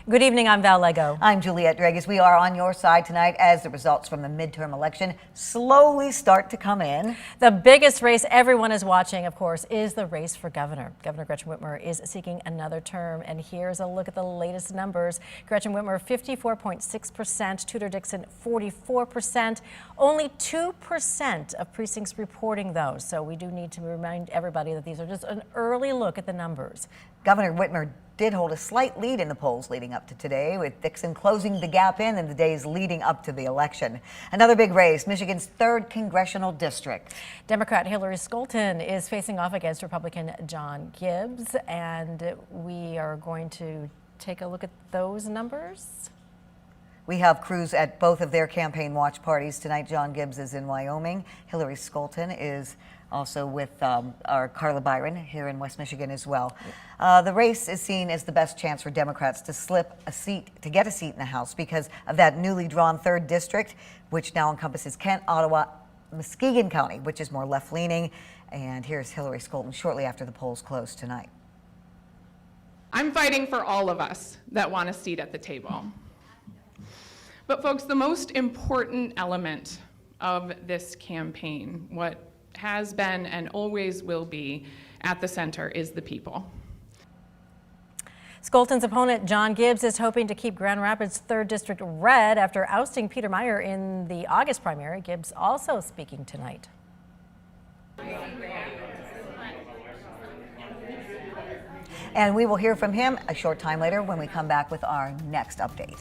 Good evening, I'm Val Lego. I'm Juliette Dragas. We are on your side tonight as the results from the midterm election slowly start to come in. The biggest race everyone is watching, of course, is the race for governor. Governor Gretchen Whitmer is seeking another term, and here's a look at the latest numbers. Gretchen Whitmer, 54.6%, Tudor Dixon, 44%. Only 2% of precincts reporting those, so we do need to remind everybody that these are just an early look at the numbers. Governor Whitmer did hold a slight lead in the polls leading up to today, with Dixon closing the gap in the days leading up to the election. Another big race, Michigan's 3rd Congressional District. Democrat Hillary Scholten is facing off against Republican John Gibbs, and we are going to take a look at those numbers. We have crews at both of their campaign watch parties tonight. John Gibbs is in Wyoming. Hillary Scholten is also with our Carla Byron here in West Michigan as well. The race is seen as the best chance for Democrats to get a seat in the House because of that newly drawn 3rd district, which now encompasses Kent, Ottawa, Muskegon County, which is more left-leaning. And here's Hillary Scholten shortly after the polls close tonight. I'm fighting for all of us that want a seat at the table. But folks, the most important element of this campaign, what has been and always will be at the center, is the people. Scholten's opponent, John Gibbs, is hoping to keep Grand Rapids' 3rd District red after ousting Peter Meyer in the August primary. Gibbs also speaking tonight. And we will hear from him a short time later when we come back with our next update.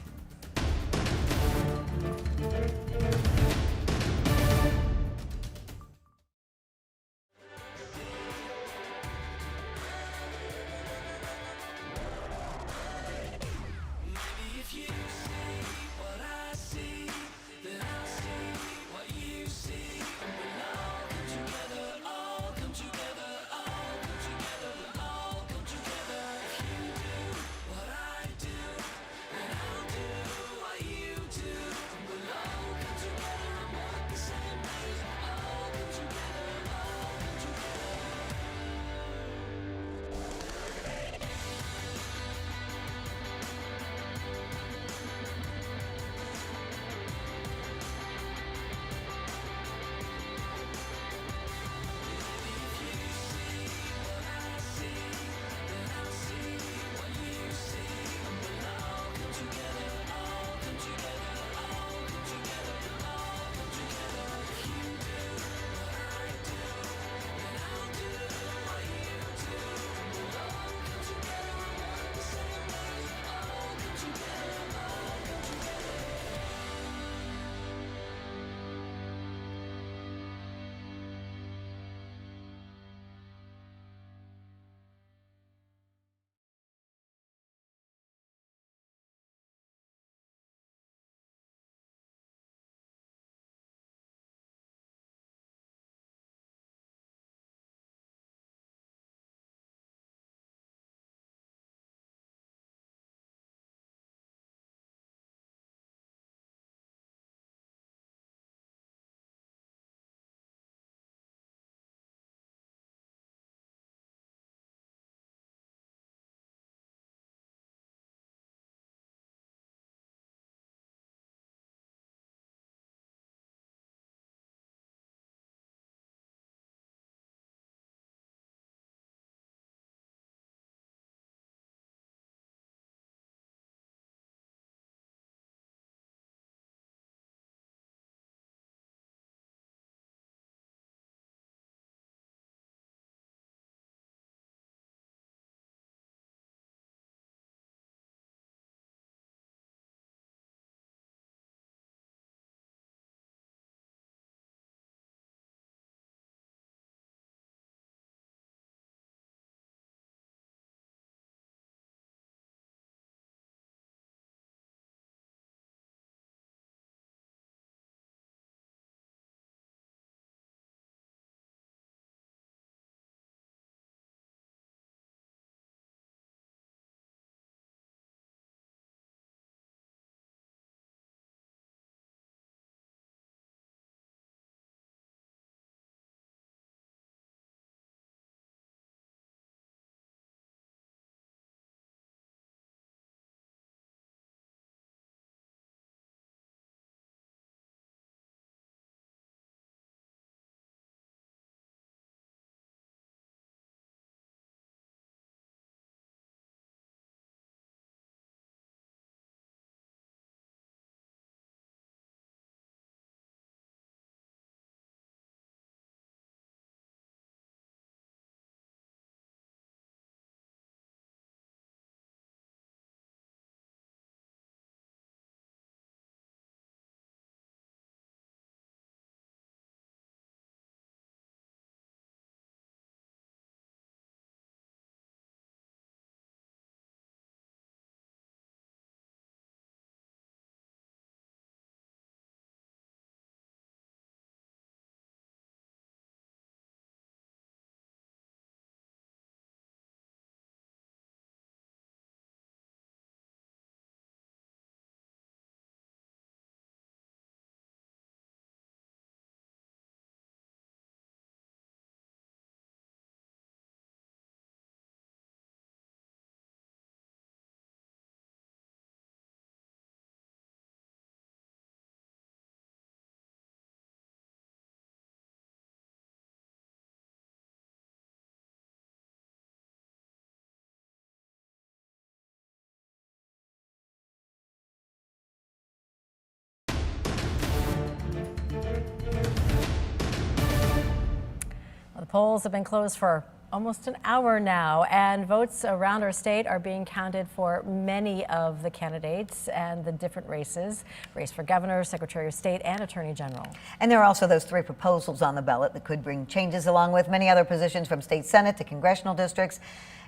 polls have been closed for almost an hour now, and votes around our state are being counted for many of the candidates and the different races: race for governor, secretary of state, and attorney general. And there are also those 3 proposals on the ballot that could bring changes, along with many other positions from state senate to congressional districts.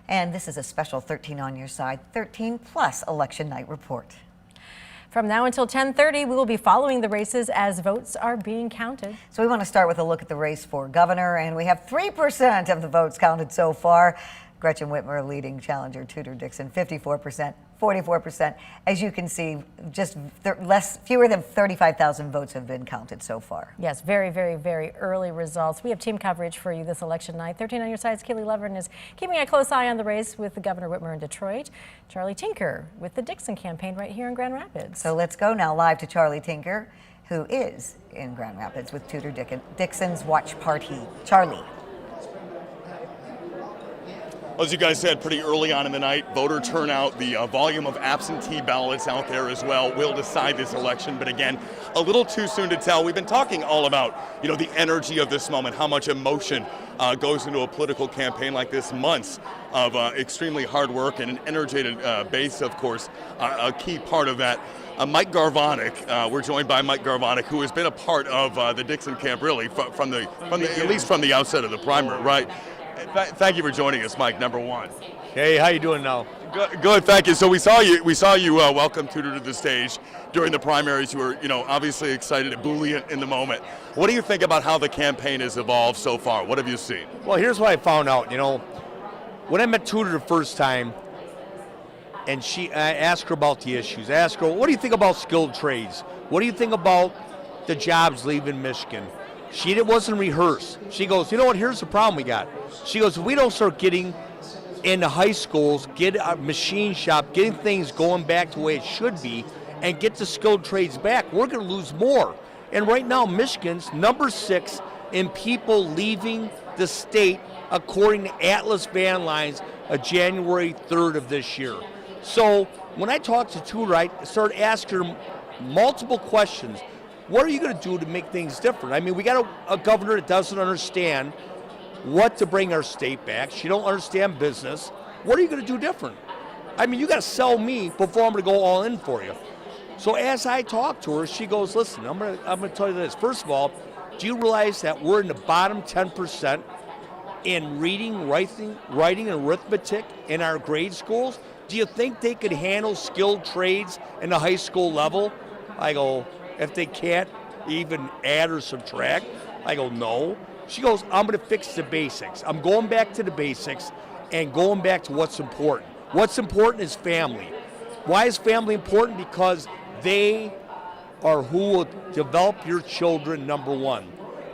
And this is a special 13 on your side, 13 plus election night report. From now until 10:30, we will be following the races as votes are being counted. So we want to start with a look at the race for governor, and we have 3% of the votes counted so far. Gretchen Whitmer leading challenger Tudor Dixon, 54%, 44%. As you can see, just fewer than 35,000 votes have been counted so far. Yes, very, very, very early results. We have team coverage for you this election night. 13 on your side's Keely Lovern is keeping a close eye on the race with the Governor Whitmer in Detroit. Charlie Tinker with the Dixon campaign right here in Grand Rapids. So let's go now live to Charlie Tinker, who is in Grand Rapids with Tudor Dixon's watch party. Charlie. As you guys said, pretty early on in the night, voter turnout, the volume of absentee ballots out there as well will decide this election. But again, a little too soon to tell. We've been talking all about, the energy of this moment, how much emotion goes into a political campaign like this. Months of extremely hard work and an energetic base, of course, a key part of that. Mike Garvonic, we're joined by Mike Garvonic, who has been a part of the Dixon camp really from the at least from the outset of the primary, right? Thank you for joining us, Mike. Number one. Hey, how you doing now? Good, thank you. So we saw you welcome Tudor to the stage during the primaries. You were, obviously excited, ebullient in the moment. What do you think about how the campaign has evolved so far? What have you seen? Well, here's what I found out. When I met Tudor the first time, and I asked her about the issues. I asked her, what do you think about skilled trades? What do you think about the jobs leaving Michigan? She wasn't rehearsed. She goes, you know what, here's the problem we got. She goes, if we don't start getting into high schools, get a machine shop, getting things going back to the way it should be, and get the skilled trades back, we're going to lose more. And right now, Michigan's number 6 in people leaving the state, according to Atlas Van Lines, January 3rd of this year. So when I talked to Tudor, I started asking her multiple questions. What are you going to do to make things different? I mean, we got a governor that doesn't understand what to bring our state back. She don't understand business. What are you going to do different? I mean, you got to sell me before I'm going to go all in for you. So as I talked to her, she goes, listen, I'm going to tell you this. First of all, do you realize that we're in the bottom 10% in reading, writing, and arithmetic in our grade schools? Do you think they could handle skilled trades in the high school level? I go, if they can't even add or subtract? I go, no. She goes, I'm going to fix the basics. I'm going back to the basics and going back to what's important. What's important is family. Why is family important? Because they are who will develop your children, number one.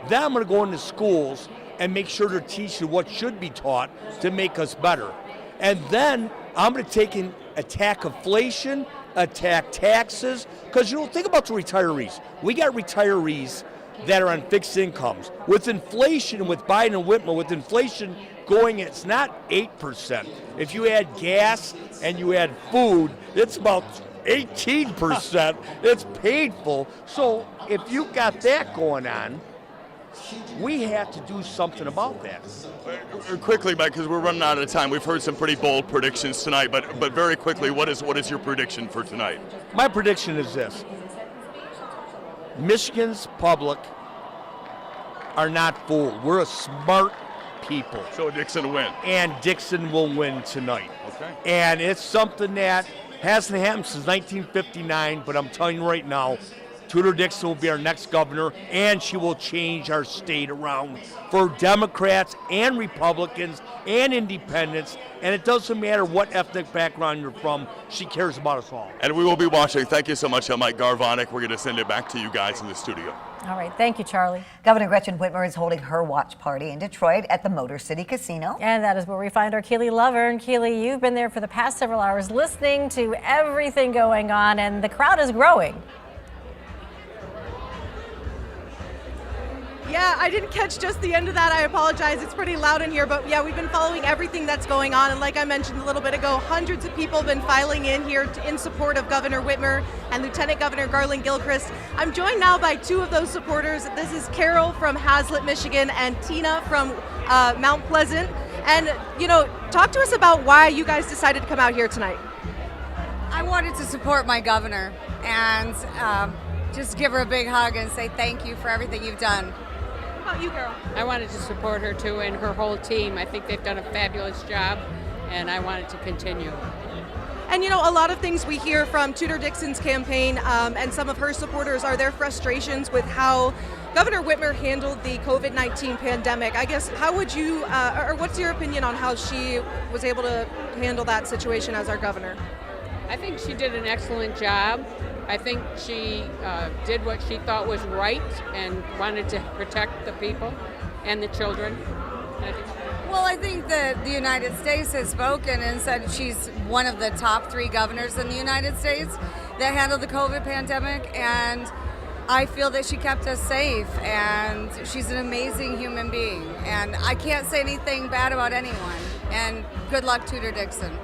Then I'm going to go into schools and make sure they're teaching what should be taught to make us better. And then I'm going to take and attack inflation, attack taxes, because think about the retirees. We got retirees that are on fixed incomes. With inflation, with Biden and Whitmer, with inflation going, it's not 8%. If you add gas and you add food, it's about 18%. It's painful. So if you got that going on, we have to do something about that. Quickly, Mike, because we're running out of time. We've heard some pretty bold predictions tonight, but very quickly, what is your prediction for tonight? My prediction is this. Michigan's public are not fooled. We're a smart people. So Dixon will win. And Dixon will win tonight. Okay. And it's something that hasn't happened since 1959, but I'm telling you right now, Tudor Dixon will be our next governor, and she will change our state around for Democrats and Republicans and independents. And it doesn't matter what ethnic background you're from, she cares about us all. And we will be watching. Thank you so much, Mike Garvonic. We're going to send it back to you guys in the studio. All right, thank you, Charlie. Governor Gretchen Whitmer is holding her watch party in Detroit at the Motor City Casino. And that is where we find our Keely Lovern. Keely, you've been there for the past several hours listening to everything going on, and the crowd is growing. Yeah, I didn't catch just the end of that. I apologize. It's pretty loud in here. But yeah, we've been following everything that's going on. And like I mentioned a little bit ago, hundreds of people have been filing in here in support of Governor Whitmer and Lieutenant Governor Garland Gilchrist. I'm joined now by two of those supporters. This is Carol from Hazlet, Michigan, and Tina from Mount Pleasant. And, talk to us about why you guys decided to come out here tonight. I wanted to support my governor and just give her a big hug and say thank you for everything you've done. How about you, girl? I wanted to support her too and her whole team. I think they've done a fabulous job, and I wanted to continue. And a lot of things we hear from Tudor Dixon's campaign and some of her supporters are their frustrations with how Governor Whitmer handled the COVID-19 pandemic. I guess, how would you, or what's your opinion on how she was able to handle that situation as our governor? I think she did an excellent job. I think she did what she thought was right and wanted to protect the people and the children. Well, I think that the United States has spoken and said she's one of the top 3 governors in the United States that handled the COVID pandemic, and I feel that she kept us safe, and she's an amazing human being, and I can't say anything bad about anyone, and good luck, Tudor Dixon.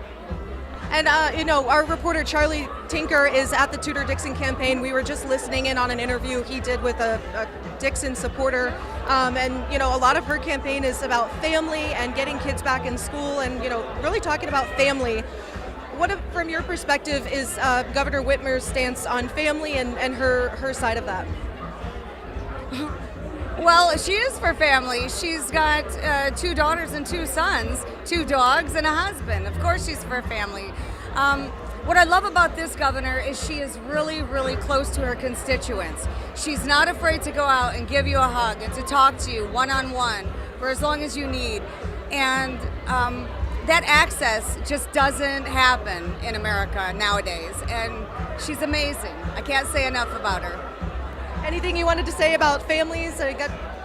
And, our reporter Charlie Tinker is at the Tudor Dixon campaign. We were just listening in on an interview he did with a Dixon supporter. And, a lot of her campaign is about family and getting kids back in school and, really talking about family. What, from your perspective, is Governor Whitmer's stance on family and her side of that? Well, she is for family. She's got 2 daughters and 2 sons, 2 dogs and a husband. Of course she's for family. What I love about this governor is she is really, really close to her constituents. She's not afraid to go out and give you a hug and to talk to you one-on-one for as long as you need. And that access just doesn't happen in America nowadays. And she's amazing. I can't say enough about her. Anything you wanted to say about families?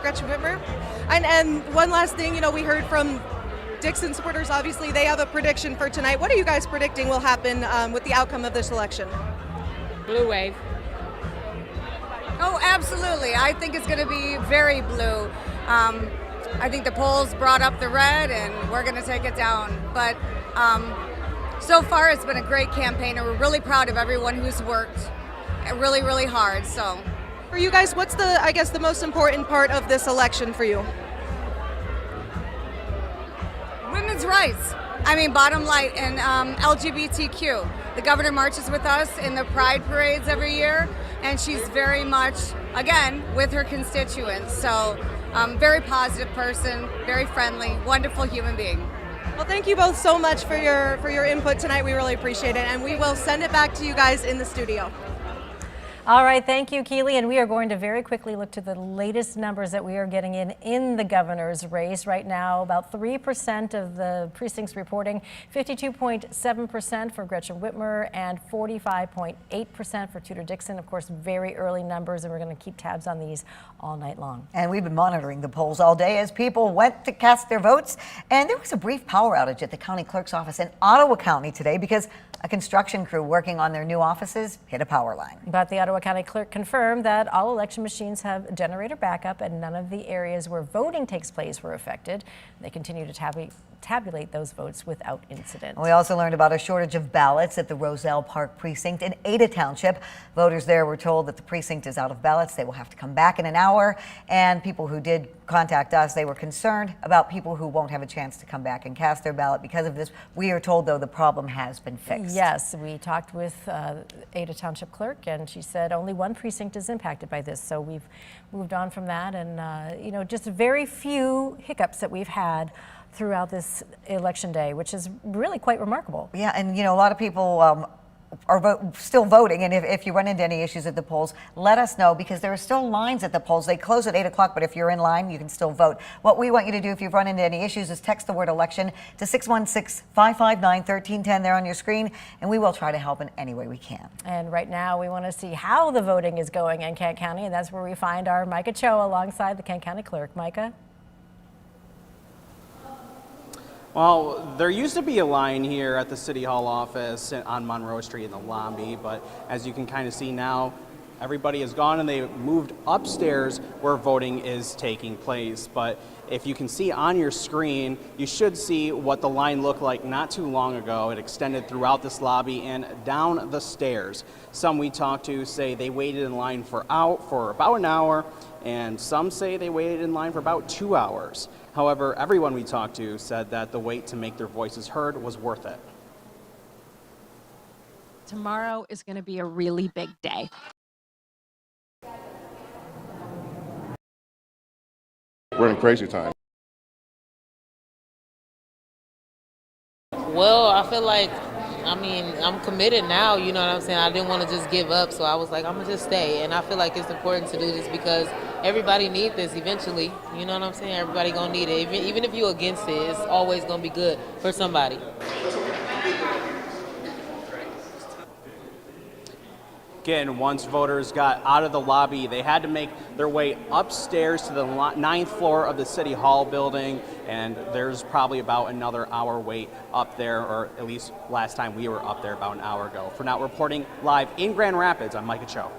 Gretchen Whitmer? And one last thing, we heard from Dixon supporters, obviously, they have a prediction for tonight. What are you guys predicting will happen with the outcome of this election? Blue wave. Oh, absolutely. I think it's going to be very blue. I think the polls brought up the red, and we're going to take it down. But so far, it's been a great campaign, and we're really proud of everyone who's worked really, really hard. So, for you guys, what's the most important part of this election for you? Women's rights. I mean, bottom line, and LGBTQ. The governor marches with us in the pride parades every year, and she's very much, again, with her constituents. So, very positive person, very friendly, wonderful human being. Well, thank you both so much for your input tonight. We really appreciate it, and we will send it back to you guys in the studio. All right, thank you, Keely. And we are going to very quickly look to the latest numbers that we are getting in the governor's race. Right now, about 3% of the precincts reporting, 52.7% for Gretchen Whitmer and 45.8% for Tudor Dixon. Of course, very early numbers, and we're going to keep tabs on these all night long. And we've been monitoring the polls all day as people went to cast their votes. And there was a brief power outage at the county clerk's office in Ottawa County today because a construction crew working on their new offices hit a power line. But the Ottawa County Clerk confirmed that all election machines have generator backup and none of the areas where voting takes place were affected. They continue to tabulate those votes without incident. We also learned about a shortage of ballots at the Roselle Park precinct in Ada Township. Voters there were told that the precinct is out of ballots. They will have to come back in an hour. And people who did contact us, they were concerned about people who won't have a chance to come back and cast their ballot because of this. We are told, though, the problem has been fixed. Yes, we talked with Ada Township Clerk, and she said only one precinct is impacted by this. So we've moved on from that, and just very few hiccups that we've had throughout this election day, which is really quite remarkable. Yeah, and a lot of people are still voting, and if you run into any issues at the polls, let us know, because there are still lines at the polls. They close at 8 o'clock, but if you're in line, you can still vote. What we want you to do if you've run into any issues is text the word election to 616-559-1310 there on your screen, and we will try to help in any way we can. And right now, we want to see how the voting is going in Kent County, and that's where we find our Micah Cho alongside the Kent County Clerk. Micah? Well, there used to be a line here at the City Hall office on Monroe Street in the lobby, but as you can kind of see now, everybody is gone and they moved upstairs where voting is taking place. But if you can see on your screen, you should see what the line looked like not too long ago. It extended throughout this lobby and down the stairs. Some we talked to say they waited in line for about an hour, and some say they waited in line for about 2 hours. However, everyone we talked to said that the wait to make their voices heard was worth it. Tomorrow is going to be a really big day. We're in crazy time. Well, I feel like, I'm committed now, you know what I'm saying? I didn't want to just give up, so I was like, I'm going to just stay. And I feel like it's important to do this because everybody needs this eventually, you know what I'm saying? Everybody going to need it. Even if you're against it, it's always going to be good for somebody. Again, once voters got out of the lobby, they had to make their way upstairs to the 9th floor of the City Hall building, and there's probably about another hour wait up there, or at least last time we were up there about an hour ago. For now, reporting live in Grand Rapids, I'm Micah Cho.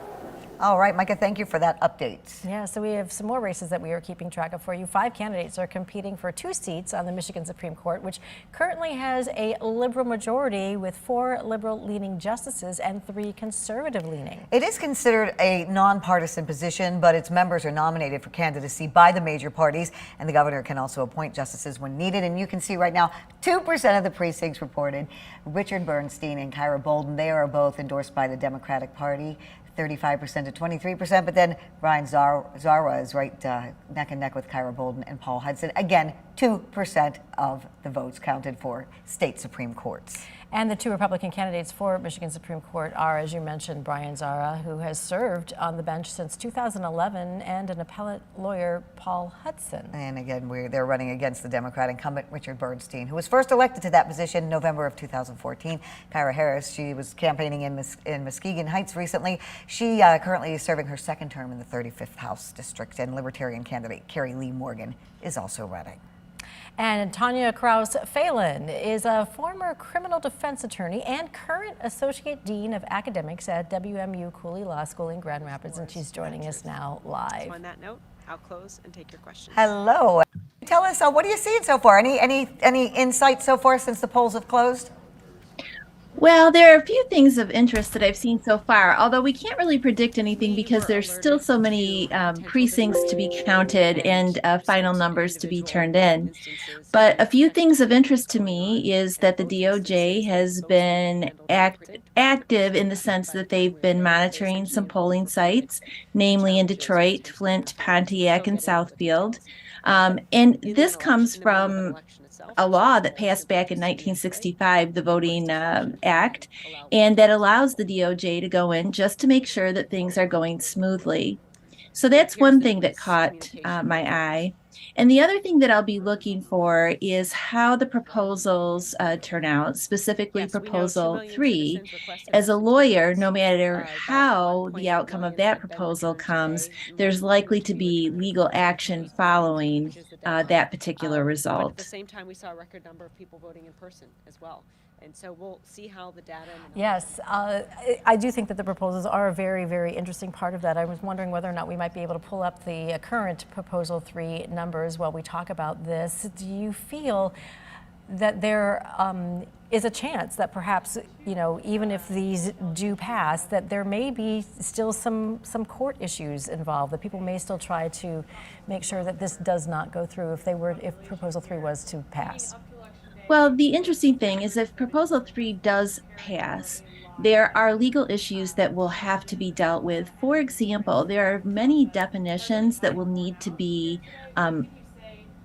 All right, Micah, thank you for that update. Yeah, so we have some more races that we are keeping track of for you. 5 candidates are competing for 2 seats on the Michigan Supreme Court, which currently has a liberal majority with 4 liberal-leaning justices and 3 conservative-leaning. It is considered a nonpartisan position, but its members are nominated for candidacy by the major parties, and the governor can also appoint justices when needed. And you can see right now, 2% of the precincts reported. Richard Bernstein and Kyra Bolden, they are both endorsed by the Democratic Party. 35% to 23%, but then Brian Zara is right neck and neck with Kyra Bolden and Paul Hudson. Again, 2% of the votes counted for state Supreme Courts. And the 2 Republican candidates for Michigan Supreme Court are, as you mentioned, Brian Zara, who has served on the bench since 2011, and an appellate lawyer, Paul Hudson. And again, they're running against the Democrat incumbent, Richard Bernstein, who was first elected to that position in November of 2014. Kyra Harris, she was campaigning in Muskegon Heights recently. She currently is serving her 2nd term in the 35th House District, and Libertarian candidate Carrie Lee Morgan is also running. And Tanya Kraus Phelan is a former criminal defense attorney and current associate dean of academics at WMU Cooley Law School in Grand Rapids, and she's joining us now live. So on that note, I'll close and take your questions. Hello. Tell us, what are you seeing so far? Any insights so far since the polls have closed? Well, there are a few things of interest that I've seen so far, although we can't really predict anything because there's still so many precincts to be counted and final numbers to be turned in. But a few things of interest to me is that the DOJ has been active in the sense that they've been monitoring some polling sites, namely in Detroit, Flint, Pontiac, and Southfield. And this comes from a law that passed back in 1965, the Voting Act, and that allows the DOJ to go in just to make sure that things are going smoothly. So that's one thing that caught my eye. And the other thing that I'll be looking for is how the proposals turn out, specifically Proposal 3. As a lawyer, no matter how the outcome of that proposal comes, there's likely to be legal action following that particular result. At the same time, we saw a record number of people voting in person as well. And so we'll see how the data. Yes, I do think that the proposals are a very, very interesting part of that. I was wondering whether or not we might be able to pull up the current Proposal 3 numbers while we talk about this. Do you feel that there is a chance that perhaps, even if these do pass, that there may be still some court issues involved, that people may still try to make sure that this does not go through if Proposal 3 was to pass? Well, the interesting thing is if Proposal 3 does pass, there are legal issues that will have to be dealt with. For example, there are many definitions that will need to be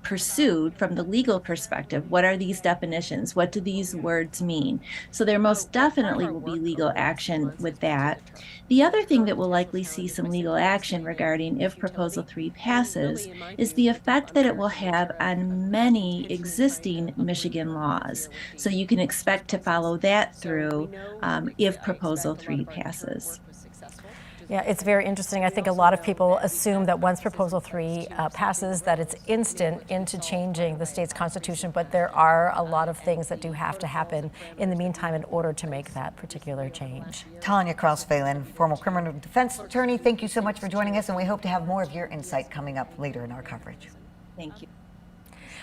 pursued from the legal perspective. What are these definitions? What do these words mean? So there most definitely will be legal action with that. The other thing that we'll likely see some legal action regarding if Proposal 3 passes is the effect that it will have on many existing Michigan laws. So you can expect to follow that through if Proposal 3 passes. Yeah, it's very interesting. I think a lot of people assume that once Proposal 3 passes, that it's instant into changing the state's constitution, but there are a lot of things that do have to happen in the meantime in order to make that particular change. Tanya Kraus Phelan, former criminal defense attorney, thank you so much for joining us, and we hope to have more of your insight coming up later in our coverage. Thank you.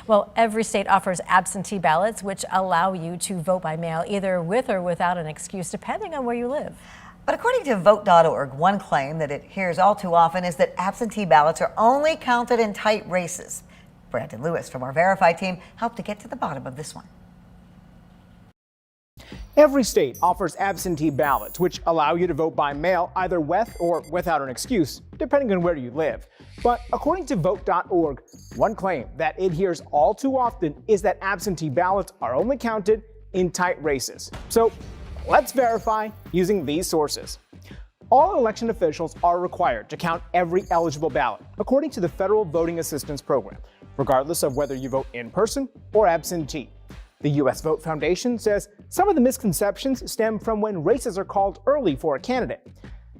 Well, every state offers absentee ballots, which allow you to vote by mail, either with or without an excuse, depending on where you live. But according to Vote.org, one claim that it hears all too often is that absentee ballots are only counted in tight races. Brandon Lewis from our Verify team helped to get to the bottom of this one. Every state offers absentee ballots, which allow you to vote by mail either with or without an excuse, depending on where you live. But according to Vote.org, one claim that it hears all too often is that absentee ballots are only counted in tight races. So let's verify using these sources. All election officials are required to count every eligible ballot, according to the Federal Voting Assistance Program, regardless of whether you vote in person or absentee. The U.S. Vote Foundation says some of the misconceptions stem from when races are called early for a candidate.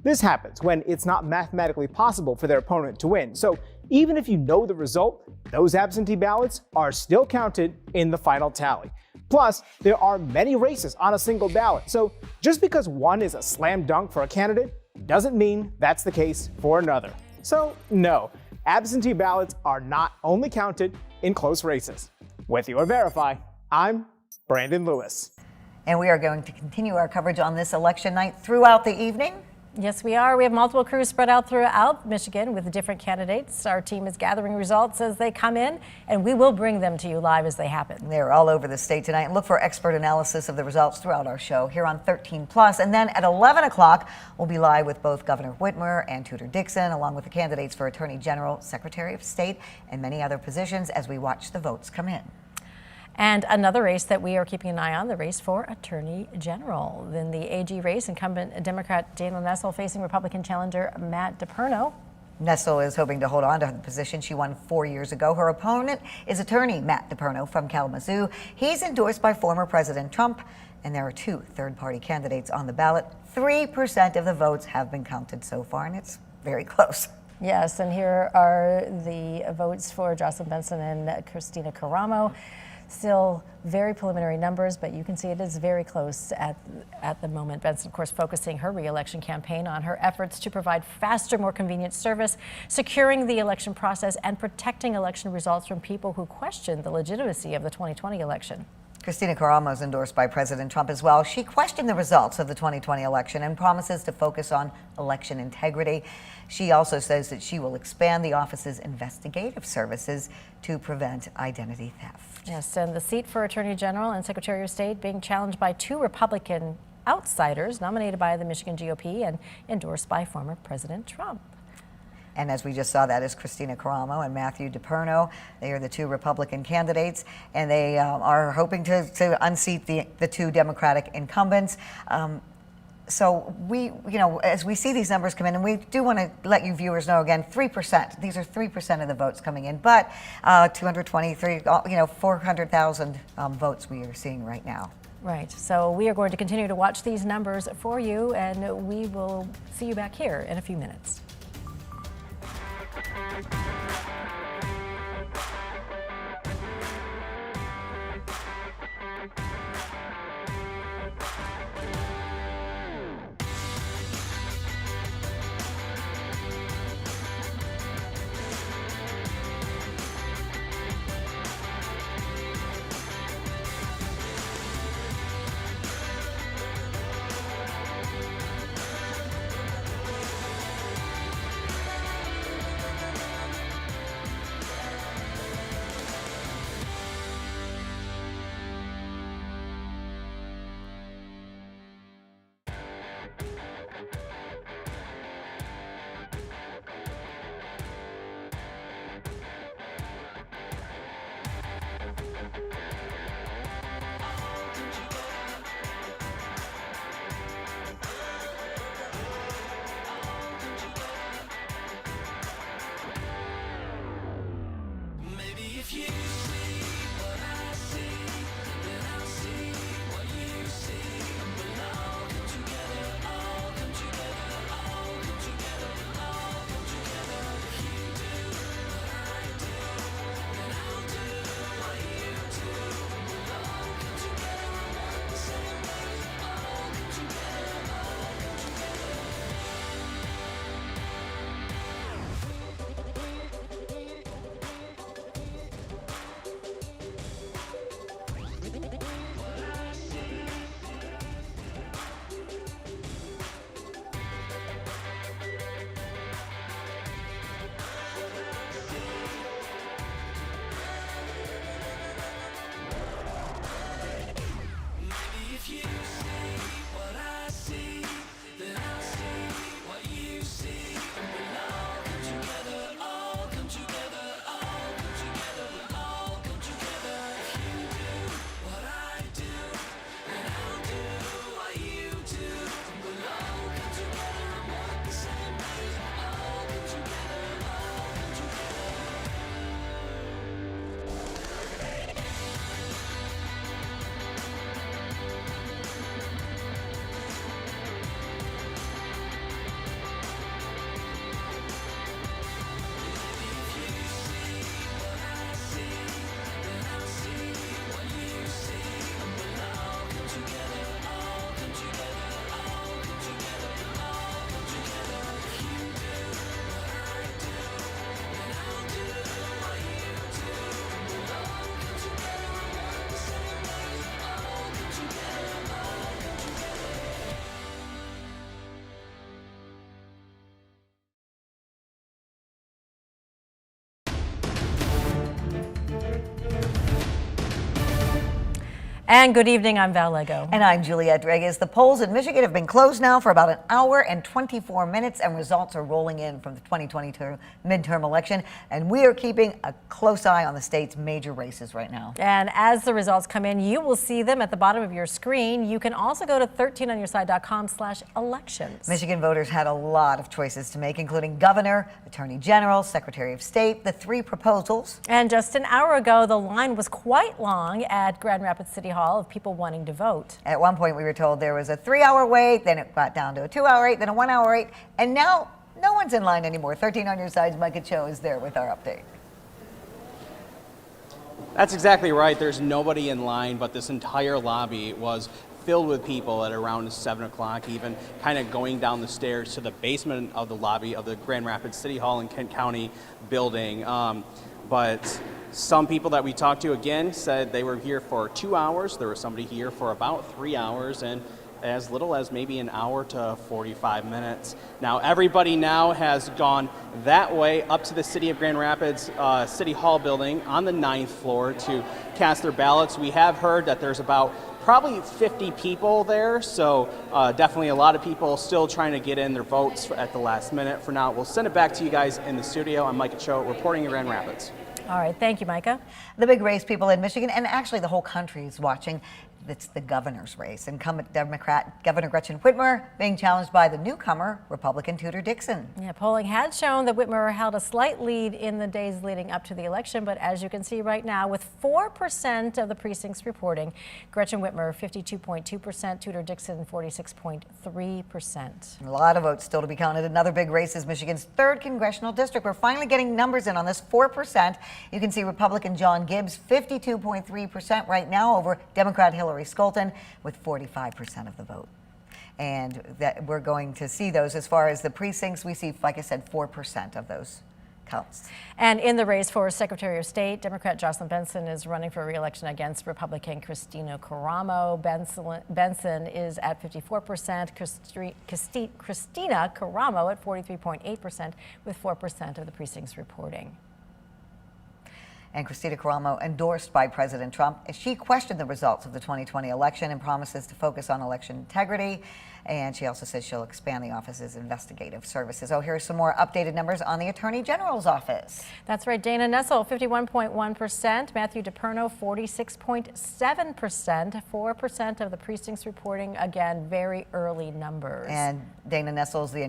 This happens when it's not mathematically possible for their opponent to win. So even if you know the result, those absentee ballots are still counted in the final tally. Plus, there are many races on a single ballot. So just because one is a slam dunk for a candidate doesn't mean that's the case for another. So no, absentee ballots are not only counted in close races. With your Verify, I'm Brandon Lewis. And we are going to continue our coverage on this election night throughout the evening. Yes, we are. We have multiple crews spread out throughout Michigan with different candidates. Our team is gathering results as they come in, and we will bring them to you live as they happen. They're all over the state tonight. And look for expert analysis of the results throughout our show here on 13 Plus. And then at 11 o'clock, we'll be live with both Governor Whitmer and Tudor Dixon, along with the candidates for Attorney General, Secretary of State, and many other positions as we watch the votes come in. And another race that we are keeping an eye on, the race for Attorney General. In the AG race, incumbent Democrat Dana Nessel facing Republican challenger Matt DePerno. Nessel is hoping to hold on to the position she won 4 years ago. Her opponent is attorney Matt DePerno from Kalamazoo. He's endorsed by former President Trump, and there are 2 third-party candidates on the ballot. 3% of the votes have been counted so far, and it's very close. Yes, and here are the votes for Jocelyn Benson and Christina Caramo. Still very preliminary numbers, but you can see it is very close at the moment. Benson, of course, focusing her re-election campaign on her efforts to provide faster, more convenient service, securing the election process, and protecting election results from people who question the legitimacy of the 2020 election. Christina Caramo is endorsed by President Trump as well. She questioned the results of the 2020 election and promises to focus on election integrity. She also says that she will expand the office's investigative services to prevent identity theft. Yes, and the seat for Attorney General and Secretary of State being challenged by 2 Republican outsiders nominated by the Michigan GOP and endorsed by former President Trump. And as we just saw, that is Christina Caramo and Matthew DePerno. They are the 2 Republican candidates, and they are hoping to unseat the 2 Democratic incumbents. So we, as we see these numbers come in, and we do want to let you viewers know again, 3%. These are 3% of the votes coming in, but 223, 400,000 votes we are seeing right now. Right. So we are going to continue to watch these numbers for you, and we will see you back here in a few minutes. And good evening, I'm Val Lego. And I'm Juliette Dreges. The polls in Michigan have been closed now for about an hour and 24 minutes, and results are rolling in from the 2022 midterm election. And we are keeping a close eye on the state's major races right now. And as the results come in, you will see them at the bottom of your screen. You can also go to 13onyourside.com/elections. Michigan voters had a lot of choices to make, including governor, attorney general, secretary of state, the three proposals. And just an hour ago, the line was quite long at Grand Rapids City Hall of people wanting to vote. At one point, we were told there was a 3-hour wait, then it got down to a 2-hour wait, then a 1-hour wait, and now no one's in line anymore. 13 on your side's Micah Cho is there with our update. That's exactly right. There's nobody in line, but this entire lobby was filled with people at around 7 o'clock, even kind of going down the stairs to the basement of the lobby of the Grand Rapids City Hall and Kent County building. But some people that we talked to, again, said they were here for 2 hours. There was somebody here for about 3 hours, and as little as maybe an hour to 45 minutes. Now, everybody now has gone that way up to the City of Grand Rapids City Hall building on the 9th floor to cast their ballots. We have heard that there's about probably 50 people there, so definitely a lot of people still trying to get in their votes at the last minute. For now, we'll send it back to you guys in the studio. I'm Micah Cho reporting in Grand Rapids. All right, thank you, Micah. The big race people in Michigan, and actually the whole country is watching, it's the governor's race. Incumbent Democrat Governor Gretchen Whitmer being challenged by the newcomer, Republican Tudor Dixon. Yeah, polling had shown that Whitmer held a slight lead in the days leading up to the election, but as you can see right now, with 4% of the precincts reporting, Gretchen Whitmer 52.2%, Tudor Dixon 46.3%. A lot of votes still to be counted. Another big race is Michigan's 3rd congressional district. We're finally getting numbers in on this 4%. You can see Republican John Gibbs 52.3% right now over Democrat Hillary Scholten with 45% of the vote. And that we're going to see those as far as the precincts. We see, like I said, 4% of those counts. And in the race for Secretary of State, Democrat Jocelyn Benson is running for re-election against Republican Christina Caramo. Benson is at 54%, Christina Caramo at 43.8%, with 4% of the precincts reporting. And Christina Caramo endorsed by President Trump. She questioned the results of the 2020 election and promises to focus on election integrity. And she also says she'll expand the office's investigative services. Oh, here's some more updated numbers on the Attorney General's office. That's right. Dana Nessel, 51.1%. Matthew DePerno, 46.7%. 4% of the precincts reporting. Again, very early numbers. And Dana Nessel is the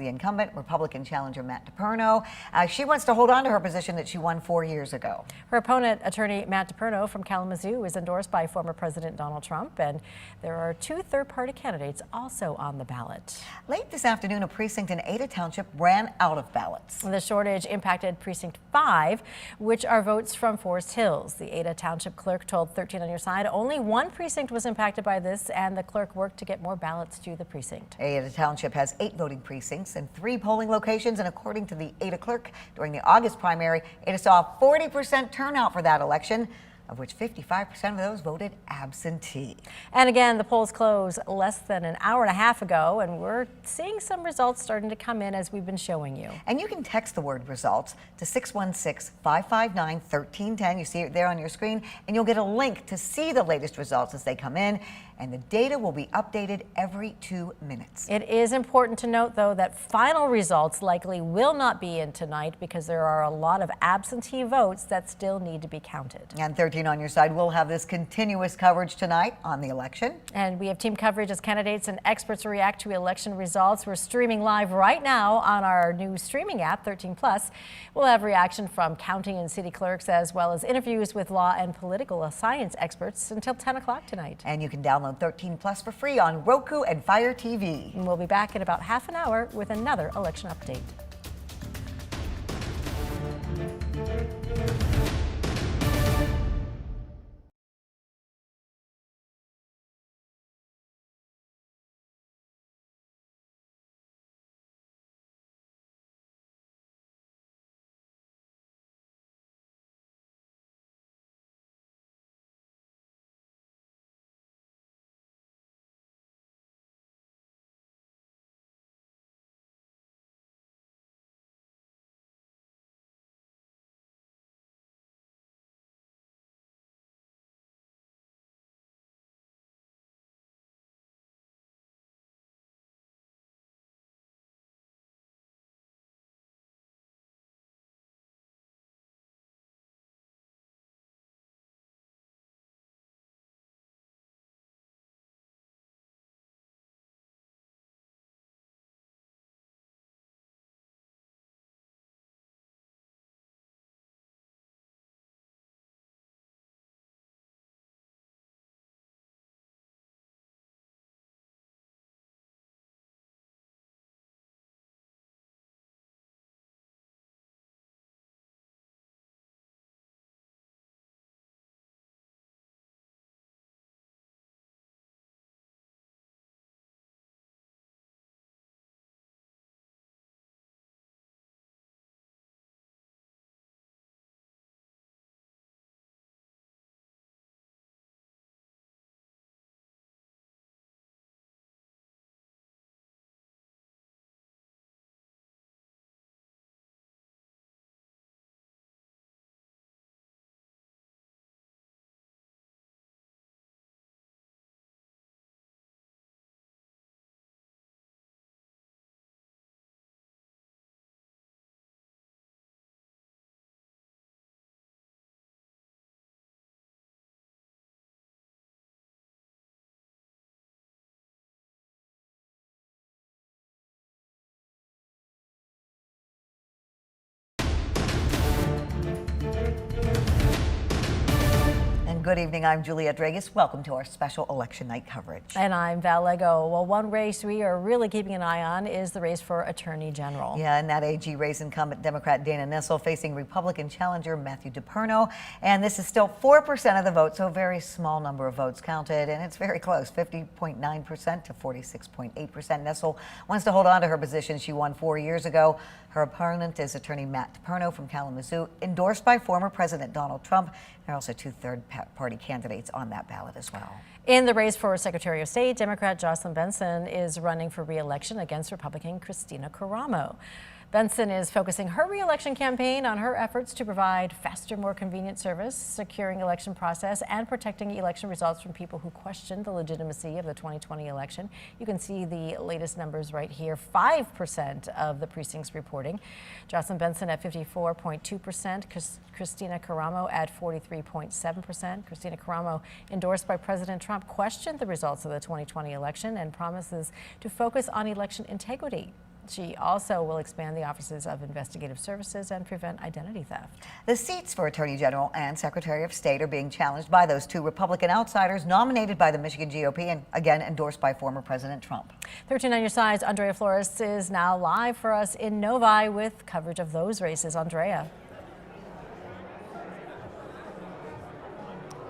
incumbent, Republican challenger Matt DePerno. She wants to hold on to her position that she won 4 years ago. Her opponent, attorney Matt DePerno from Kalamazoo, is endorsed by former President Donald Trump, and there are 2 third-party candidates also on the ballot. Late this afternoon, a precinct in Ada Township ran out of ballots. The shortage impacted Precinct 5, which are votes from Forest Hills. The Ada Township clerk told 13 on your side only 1 precinct was impacted by this, and the clerk worked to get more ballots to the precinct. Ada Township has 8 voting precincts and 3 polling locations, and according to the Ada clerk, during the August primary, Ada saw a 40% turnout for that election, of which 55% of those voted absentee. And again, the polls closed less than an hour and a half ago, and we're seeing some results starting to come in as we've been showing you. And you can text the word results to 616-559-1310. You see it there on your screen, and you'll get a link to see the latest results as they come in. And the data will be updated every 2 minutes. It is important to note, though, that final results likely will not be in tonight because there are a lot of absentee votes that still need to be counted. And 13 on your side will have this continuous coverage tonight on the election. And we have team coverage as candidates and experts react to election results. We're streaming live right now on our new streaming app, 13+. We'll have reaction from county and city clerks as well as interviews with law and political science experts until 10 o'clock tonight. And you can download 13+ for free on Roku and Fire TV. And we'll be back in about half an hour with another election update. Good evening. I'm Juliette Dragus. Welcome to our special election night coverage. And I'm Val Lego. Well, one race we are really keeping an eye on is the race for Attorney General. Yeah, in that AG race, incumbent Democrat Dana Nessel facing Republican challenger Matthew DePerno. And this is still 4% of the vote, so a very small number of votes counted. And it's very close, 50.9% to 46.8%. Nessel wants to hold on to her position she won 4 years ago. Her opponent is attorney Matt DePerno from Kalamazoo, endorsed by former President Donald Trump. There are also two third-party candidates on that ballot as well. In the race for Secretary of State, Democrat Jocelyn Benson is running for re-election against Republican Christina Caramo. Benson is focusing her re-election campaign on her efforts to provide faster, more convenient service, securing election process, and protecting election results from people who question the legitimacy of the 2020 election. You can see the latest numbers right here. 5% of the precincts reporting. Jocelyn Benson at 54.2%, Christina Caramo at 43.7%. Christina Caramo, endorsed by President Trump, questioned the results of the 2020 election and promises to focus on election integrity. She also will expand the offices of investigative services and prevent identity theft. The seats for Attorney General and Secretary of State are being challenged by those two Republican outsiders nominated by the Michigan GOP and again endorsed by former President Trump. 13 on your sides, Andrea Flores is now live for us in Novi with coverage of those races. Andrea.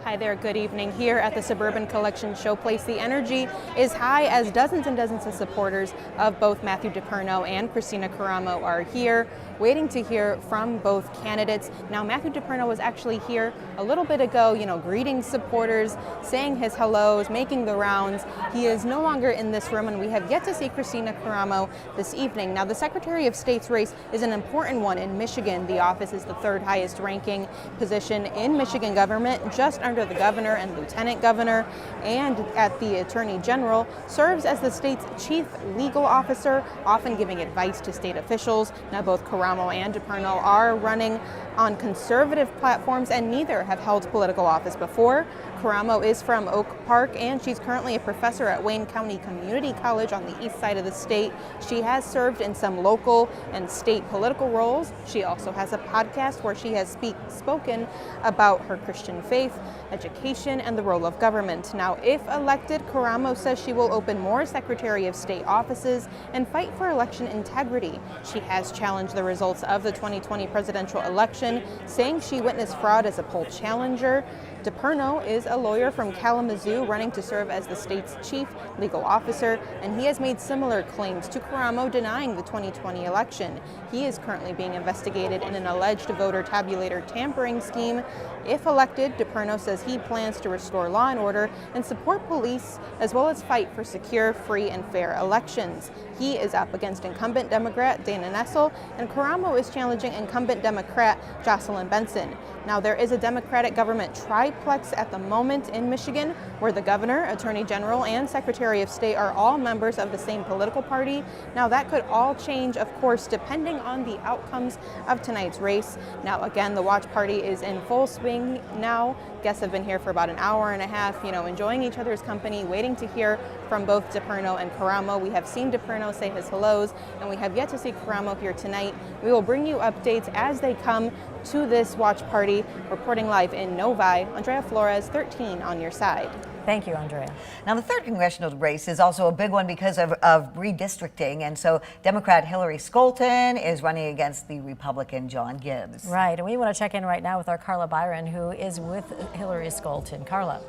Hi there, good evening. Here at the Suburban Collection Showplace, the energy is high as dozens and dozens of supporters of both Matthew DePerno and Christina Caramo are here, waiting to hear from both candidates. Now, Matthew DePerno was actually here a little bit ago, greeting supporters, saying his hellos, making the rounds. He is no longer in this room, and we have yet to see Christina Caramo this evening. Now, the Secretary of State's race is an important one in Michigan. The office is the third highest ranking position in Michigan government, just under the governor and lieutenant governor, and at the Attorney General, serves as the state's chief legal officer, often giving advice to state officials. Now, both Caramo and DePerno are running on conservative platforms, and neither have held political office before. Caramo is from Oak Park, and she's currently a professor at Wayne County Community College on the east side of the state. She has served in some local and state political roles. She also has a podcast where she has spoken about her Christian faith, education, and the role of government. Now, if elected, Caramo says she will open more Secretary of State offices and fight for election integrity. She has challenged the results of the 2020 presidential election, saying she witnessed fraud as a poll challenger. DePerno is a lawyer from Kalamazoo running to serve as the state's chief legal officer, and he has made similar claims to Caramo denying the 2020 election. He is currently being investigated in an alleged voter tabulator tampering scheme. If elected, DePerno says he plans to restore law and order and support police, as well as fight for secure, free, and fair elections. He is up against incumbent Democrat Dana Nessel, and Caramo is challenging incumbent Democrat Jocelyn Benson. Now, there is a Democratic government triplex at the moment in Michigan, where the governor, attorney general, and secretary of state are all members of the same political party. Now, that could all change, of course, depending on the outcomes of tonight's race. Now, again, the watch party is in full swing now. Guests have been here for about an hour and a half, enjoying each other's company, waiting to hear from both DePerno and Caramo. We have seen DePerno say his hellos, and we have yet to see Caramo here tonight. We will bring you updates as they come to this watch party. Reporting live in Novi, Andrea Flores, 13 on your side. Thank you, Andrea. Now, the third congressional race is also a big one because of redistricting. And so Democrat Hillary Skolton is running against the Republican John Gibbs. Right. And we want to check in right now with our Carla Byron, who is with Hillary Skolton. Carla.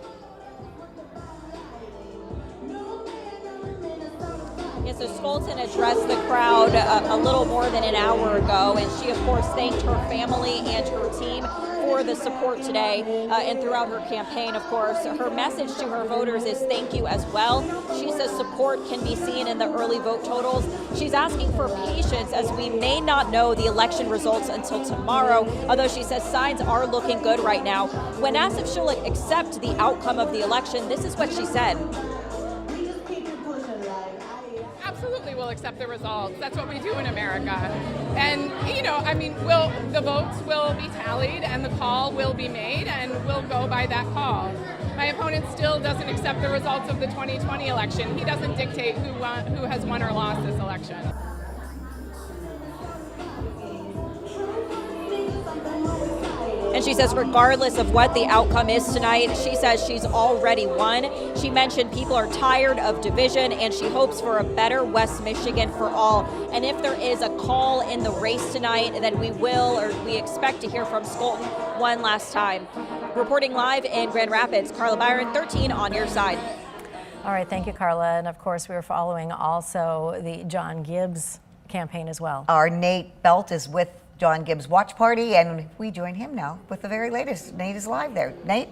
Yes, so Skolton addressed the crowd a little more than an hour ago, and she, of course, thanked her family and her team for the support today and throughout her campaign, of course. Her message to her voters is thank you as well. She says support can be seen in the early vote totals. She's asking for patience as we may not know the election results until tomorrow, although she says signs are looking good right now. When asked if she'll accept the outcome of the election, this is what she said. Absolutely, we'll accept the results. That's what we do in America. And, the votes will be tallied and the call will be made, and we'll go by that call. My opponent still doesn't accept the results of the 2020 election. He doesn't dictate who has won or lost this election. And And she says regardless of what the outcome is tonight, she says she's already won. She mentioned people are tired of division and she hopes for a better West Michigan for all. And if there is a call in the race tonight, then we expect to hear from Skolton one last time. Reporting live in Grand Rapids, Carla Byron, 13 on your side. All right, thank you, Carla. And of course, we were following also the John Gibbs campaign as well. Our Nate Belt is with John Gibbs' watch party, and we join him now with the very latest. Nate is live there. Nate?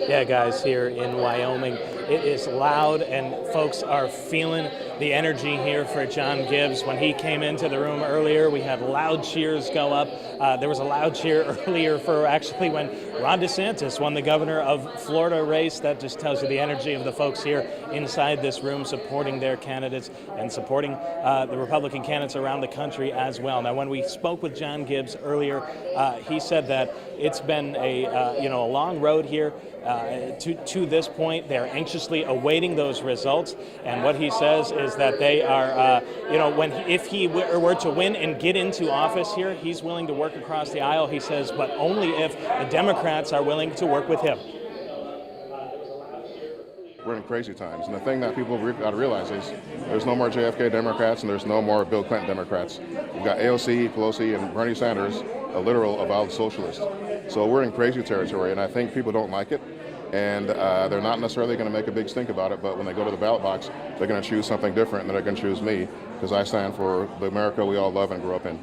Yeah, guys, here in Wyoming, it is loud and folks are feeling the energy here for John Gibbs. When he came into the room earlier, we had loud cheers go up. There was a loud cheer earlier for actually when Ron DeSantis won the governor of Florida race. That just tells you the energy of the folks here inside this room supporting their candidates and supporting the Republican candidates around the country as well. Now, when we spoke with John Gibbs earlier, he said that it's been a long road here to this point. They're anxiously awaiting those results, and what he says is that they are, if he were to win and get into office here, he's willing to work across the aisle, he says, but only if the Democrats are willing to work with him. We're in crazy times, and the thing that people got to realize is there's no more JFK Democrats and there's no more Bill Clinton Democrats. We've got AOC, Pelosi, and Bernie Sanders, a literal avowed socialist. So we're in crazy territory, and I think people don't like it, and they're not necessarily going to make a big stink about it, but when they go to the ballot box, they're going to choose something different, and they're going to choose me, because I stand for the America we all love and grew up in.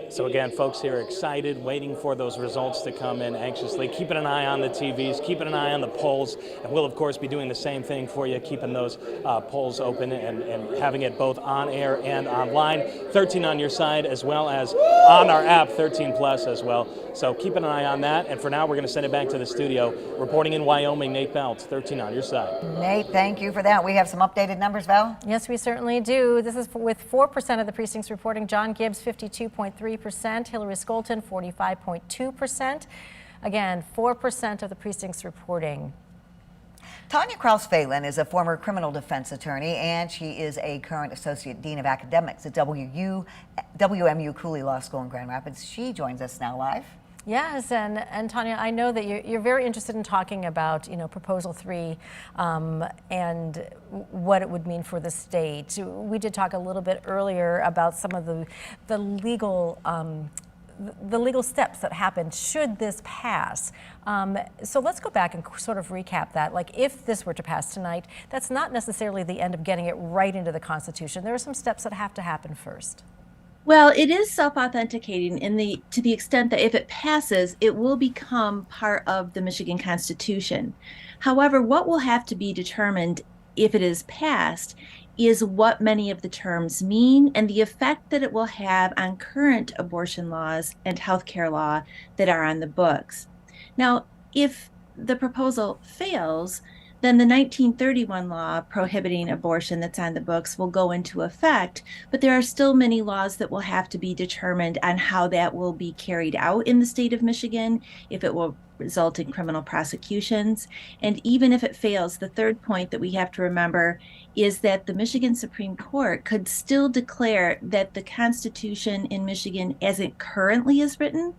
So again, folks here are excited, waiting for those results to come in anxiously, keeping an eye on the TVs, keeping an eye on the polls, and we'll of course be doing the same thing for you, keeping those polls open and having it both on air and online. 13 on your side, as well as on our app, 13 Plus as well. So keep an eye on that, and for now we're going to send it back to the studio. Reporting in Wyoming, Nate Belt, 13 on your side. Nate, thank you for that. We have some updated numbers, Val? Yes, we certainly do. This is with 4% of the precincts reporting. John Gibbs, 52.3%. Hillary Skolton, 45.2%. Again, 4% of the precincts reporting. Tanya Kraus-Phelan is a former criminal defense attorney, and she is a current associate dean of academics at WMU Cooley Law School in Grand Rapids. She joins us now live. Yes, and Tanya, I know that you're very interested in talking about, Proposal 3 and what it would mean for the state. We did talk a little bit earlier about some of the legal steps that happen should this pass. So let's go back and sort of recap that. Like, if this were to pass tonight, that's not necessarily the end of getting it right into the Constitution. There are some steps that have to happen first. Well, it is self-authenticating to the extent that if it passes, it will become part of the Michigan Constitution. However, what will have to be determined if it is passed is what many of the terms mean and the effect that it will have on current abortion laws and healthcare law that are on the books. Now, if the proposal fails, then the 1931 law prohibiting abortion that's on the books will go into effect, but there are still many laws that will have to be determined on how that will be carried out in the state of Michigan, if it will result in criminal prosecutions. And even if it fails, the third point that we have to remember is that the Michigan Supreme Court could still declare that the Constitution in Michigan, as it currently is written,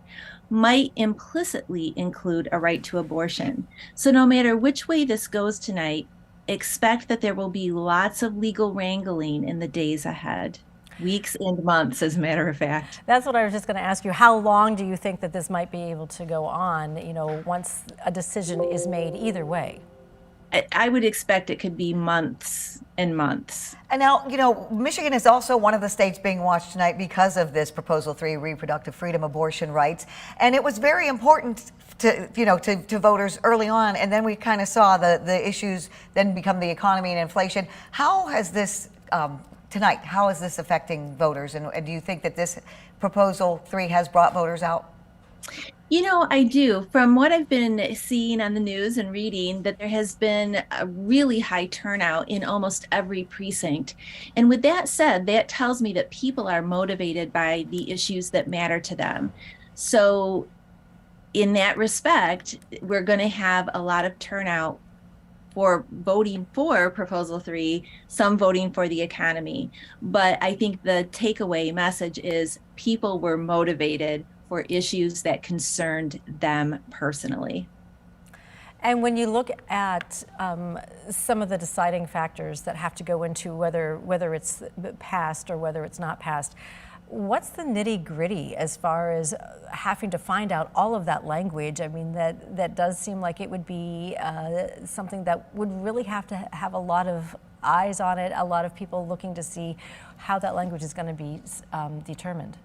might implicitly include a right to abortion. So no matter which way this goes tonight, expect that there will be lots of legal wrangling in the days ahead. Weeks and months, as a matter of fact. That's what I was just going to ask you. How long do you think that this might be able to go on, once a decision is made either way? I would expect it could be months and months. And now, Michigan is also one of the states being watched tonight because of this Proposal 3, reproductive freedom, abortion rights. And it was very important to voters early on. And then we kind of saw the issues then become the economy and inflation. How has this, tonight, how is this affecting voters? And do you think that this Proposal 3 has brought voters out? I do. From what I've been seeing on the news and reading, that there has been a really high turnout in almost every precinct. And with that said, that tells me that people are motivated by the issues that matter to them. So in that respect, we're going to have a lot of turnout for voting for Proposal 3, some voting for the economy. But I think the takeaway message is people were motivated for issues that concerned them personally. And when you look at some of the deciding factors that have to go into whether it's passed or whether it's not passed, what's the nitty-gritty as far as having to find out all of that language? I mean, that does seem like it would be something that would really have to have a lot of eyes on it, a lot of people looking to see how that language is going to be determined.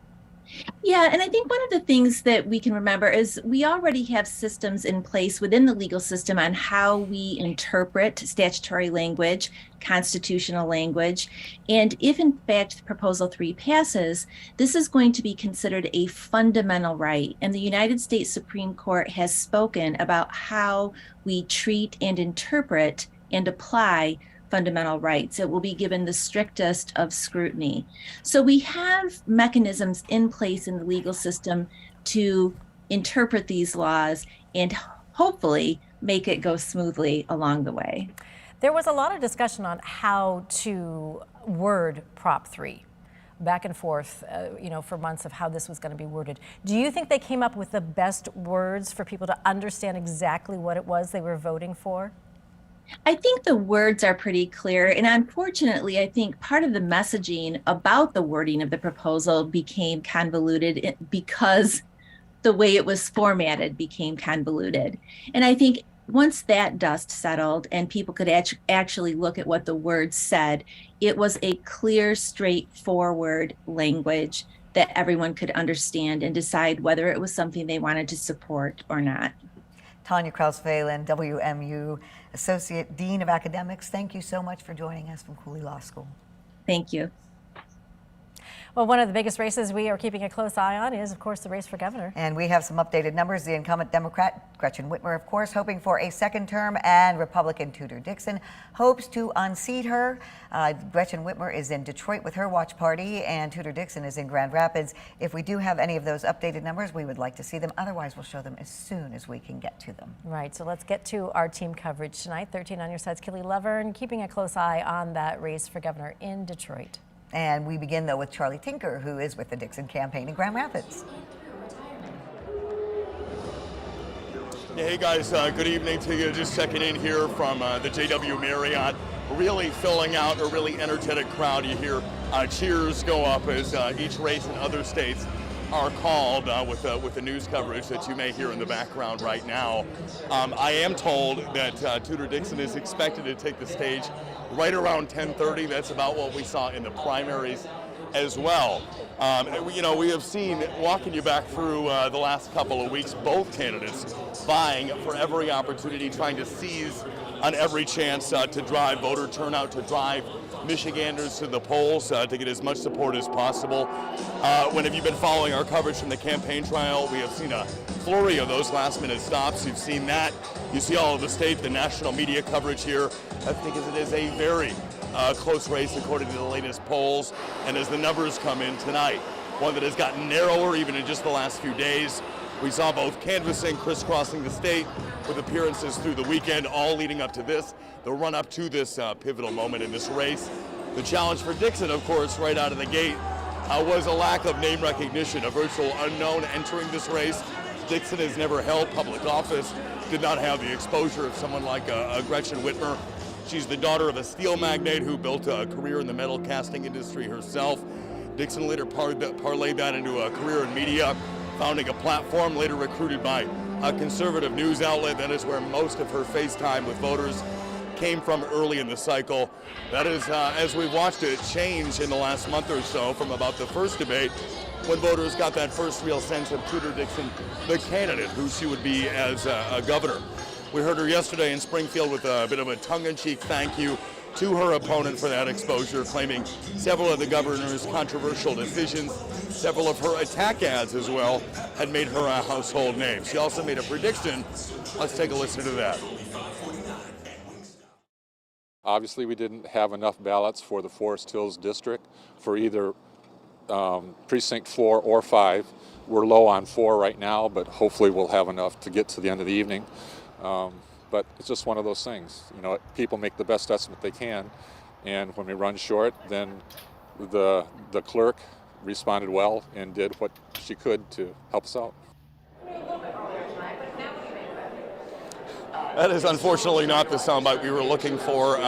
Yeah, and I think one of the things that we can remember is we already have systems in place within the legal system on how we interpret statutory language, constitutional language. And if in fact Proposal 3 passes, this is going to be considered a fundamental right. And the United States Supreme Court has spoken about how we treat and interpret and apply fundamental rights. It will be given the strictest of scrutiny. So we have mechanisms in place in the legal system to interpret these laws and hopefully make it go smoothly along the way. There was a lot of discussion on how to word Prop 3. Back and forth, for months of how this was going to be worded. Do you think they came up with the best words for people to understand exactly what it was they were voting for? I think the words are pretty clear, and unfortunately, I think part of the messaging about the wording of the proposal became convoluted because the way it was formatted became convoluted. And I think once that dust settled and people could actually look at what the words said, it was a clear, straightforward language that everyone could understand and decide whether it was something they wanted to support or not. Tanya Kraus-Phelan, WMU Associate Dean of Academics, thank you so much for joining us from Cooley Law School. Thank you. Well, one of the biggest races we are keeping a close eye on is, of course, the race for governor. And we have some updated numbers. The incumbent Democrat, Gretchen Whitmer, of course, hoping for a second term, and Republican Tudor Dixon hopes to unseat her. Gretchen Whitmer is in Detroit with her watch party, and Tudor Dixon is in Grand Rapids. If we do have any of those updated numbers, we would like to see them. Otherwise, we'll show them as soon as we can get to them. Right, so let's get to our team coverage tonight. 13 on your side's Kelly Lovern, keeping a close eye on that race for governor in Detroit. And we begin, though, with Charlie Tinker, who is with the Dixon campaign in Grand Rapids. Yeah, hey, guys, good evening to you. Just checking in here from the JW Marriott. Really filling out a really energetic crowd. You hear cheers go up as each race in other states are called with the news coverage that you may hear in the background right now. I am told that Tudor Dixon is expected to take the stage right around 10:30. That's about what we saw in the primaries as well. We have seen, walking you back through the last couple of weeks, both candidates vying for every opportunity, trying to seize on every chance to drive voter turnout, to drive Michiganders to the polls, to get as much support as possible. When have you been following our coverage from the campaign trail? We have seen a flurry of those last-minute stops. You've seen that. You see all of the state, the national media coverage here. I think it is a very close race according to the latest polls, and as the numbers come in tonight, one that has gotten narrower even in just the last few days. We saw both canvassing, crisscrossing the state with appearances through the weekend, all leading up to this, the run up to this pivotal moment in this race. The challenge for Dixon, of course, right out of the gate, was a lack of name recognition, a virtual unknown entering this race. Dixon has never held public office, did not have the exposure of someone like Gretchen Whitmer. She's the daughter of a steel magnate who built a career in the metal casting industry herself. Dixon later parlayed that into a career in media, founding a platform, later recruited by a conservative news outlet. That is where most of her face time with voters came from early in the cycle. That is, as we've watched it change in the last month or so from about the first debate, when voters got that first real sense of Tudor Dixon, the candidate, who she would be as a governor. We heard her yesterday in Springfield with a bit of a tongue-in-cheek thank you to her opponent for that exposure, claiming several of the governor's controversial decisions, several of her attack ads as well, had made her a household name. She also made a prediction. Let's take a listen to that. Obviously, we didn't have enough ballots for the Forest Hills district for either precinct 4 or 5. We're low on 4 right now, but hopefully we'll have enough to get to the end of the evening. but it's just one of those things. You know, people make the best estimate they can, and when we run short, then the clerk responded well and did what she could to help us out. That is unfortunately not the soundbite we were looking for.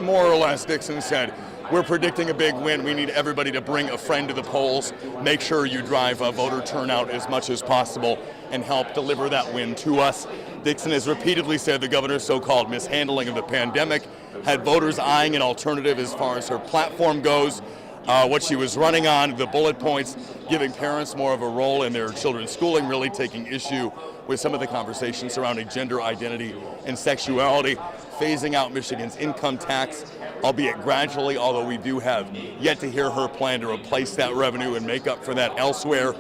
More or less, Dixon said, we're predicting a big win. We need everybody to bring a friend to the polls. Make sure you drive voter turnout as much as possible and help deliver that win to us. Dixon has repeatedly said the governor's so-called mishandling of the pandemic had voters eyeing an alternative as far as her platform goes. What she was running on, the bullet points, giving parents more of a role in their children's schooling, really taking issue with some of the conversations surrounding gender identity and sexuality, phasing out Michigan's income tax, albeit gradually, although we do have yet to hear her plan to replace that revenue and make up for that elsewhere.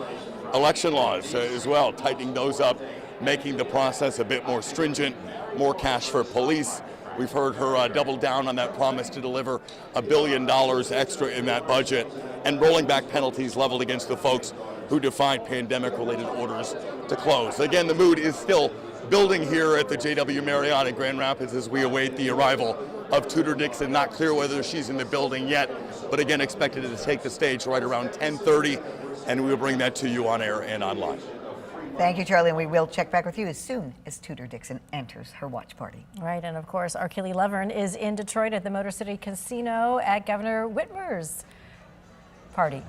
Election laws as well, tightening those up, making the process a bit more stringent, more cash for police. We've heard her double down on that promise to deliver $1 billion extra in that budget and rolling back penalties leveled against the folks who defied pandemic-related orders to close. Again, the mood is still building here at the JW Marriott in Grand Rapids as we await the arrival of Tudor Dixon. Not clear whether she's in the building yet, but again, expected to take the stage right around 10:30, and we will bring that to you on air and online. Thank you, Charlie, and we will check back with you as soon as Tudor Dixon enters her watch party. Right, and of course, our Keely Lovern is in Detroit at the Motor City Casino at Governor Whitmer's party.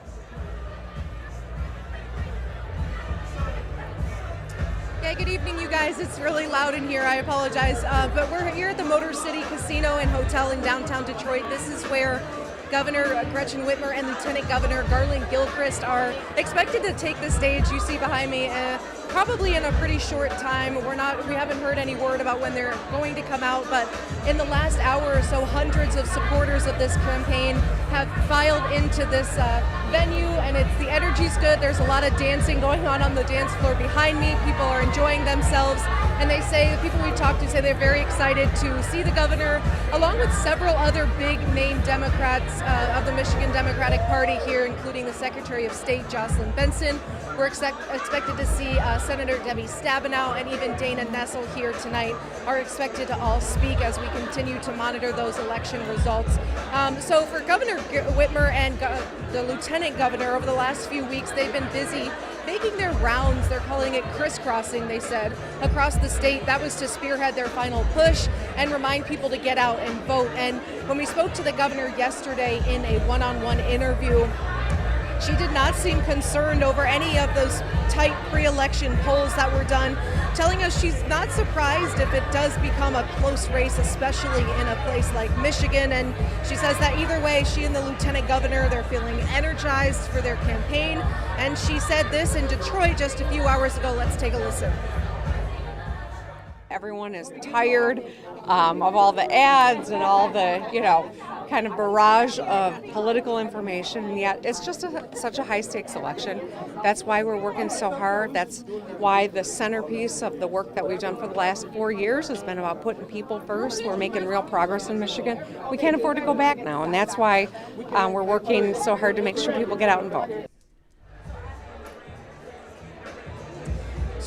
Yeah, good evening, you guys. It's really loud in here. I apologize. But we're here at the Motor City Casino and Hotel in downtown Detroit. This is where Governor Gretchen Whitmer and Lieutenant Governor Garland Gilchrist are expected to take the stage. You see behind me, probably in a pretty short time. We haven't heard any word about when they're going to come out, but in the last hour or so, hundreds of supporters of this campaign have filed into this venue, and the energy's good. There's a lot of dancing going on the dance floor behind me. People are enjoying themselves, and they say, the people we talked to say they're very excited to see the governor, along with several other big name Democrats of the Michigan Democratic Party here, including the Secretary of State, Jocelyn Benson. We're expected to see Senator Debbie Stabenow and even Dana Nessel here tonight are expected to all speak as we continue to monitor those election results. So for Governor Whitmer and the Lieutenant Governor, over the last few weeks, they've been busy making their rounds. They're calling it crisscrossing, they said, across the state. That was to spearhead their final push and remind people to get out and vote. And when we spoke to the governor yesterday in a one-on-one interview, she did not seem concerned over any of those tight pre-election polls that were done, telling us she's not surprised if it does become a close race, especially in a place like Michigan. And she says that either way, she and the Lieutenant Governor, they're feeling energized for their campaign. And she said this in Detroit just a few hours ago. Let's take a listen. Everyone is tired of all the ads and all the, kind of barrage of political information, and yet it's just such a high-stakes election. That's why we're working so hard. That's why the centerpiece of the work that we've done for the last 4 years has been about putting people first. We're making real progress in Michigan. We can't afford to go back now, and that's why we're working so hard to make sure people get out and vote.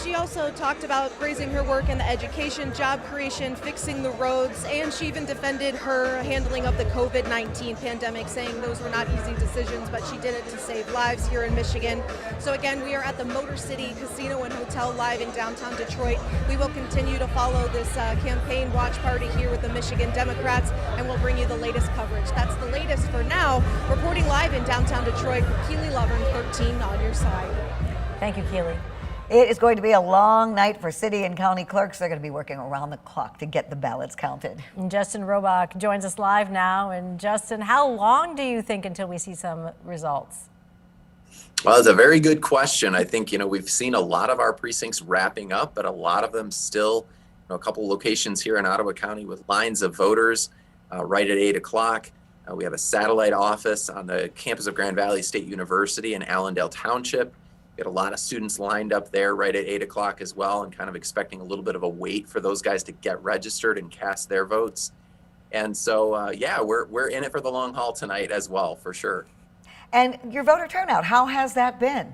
She also talked about praising her work in the education, job creation, fixing the roads, and she even defended her handling of the COVID-19 pandemic, saying those were not easy decisions, but she did it to save lives here in Michigan. So again, we are at the Motor City Casino and Hotel live in downtown Detroit. We will continue to follow this campaign watch party here with the Michigan Democrats, and we'll bring you the latest coverage. That's the latest for now. Reporting live in downtown Detroit, Keely Lovern, 13 on your side. Thank you, Keely. It is going to be a long night for city and county clerks. They're going to be working around the clock to get the ballots counted. And Justin Robach joins us live now. And Justin, how long do you think until we see some results? Well, it's a very good question. I think, we've seen a lot of our precincts wrapping up, but a lot of them still, a couple locations here in Ottawa County with lines of voters right at 8 o'clock. We have a satellite office on the campus of Grand Valley State University in Allendale Township. We had a lot of students lined up there right at 8 o'clock as well, and kind of expecting a little bit of a wait for those guys to get registered and cast their votes. And so, we're in it for the long haul tonight as well, for sure. And your voter turnout, how has that been?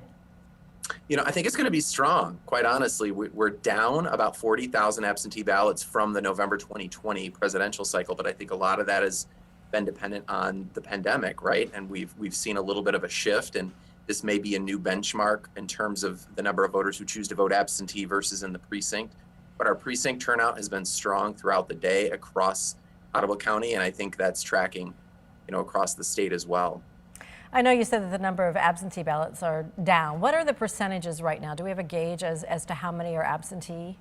I think it's going to be strong, quite honestly. We're down about 40,000 absentee ballots from the November 2020 presidential cycle, but I think a lot of that has been dependent on the pandemic, right? And we've seen a little bit of a shift, and this may be a new benchmark in terms of the number of voters who choose to vote absentee versus in the precinct. But our precinct turnout has been strong throughout the day across Ottawa County, and I think that's tracking, across the state as well. I know you said that the number of absentee ballots are down. What are the percentages right now? Do we have a gauge as to how many are absentee?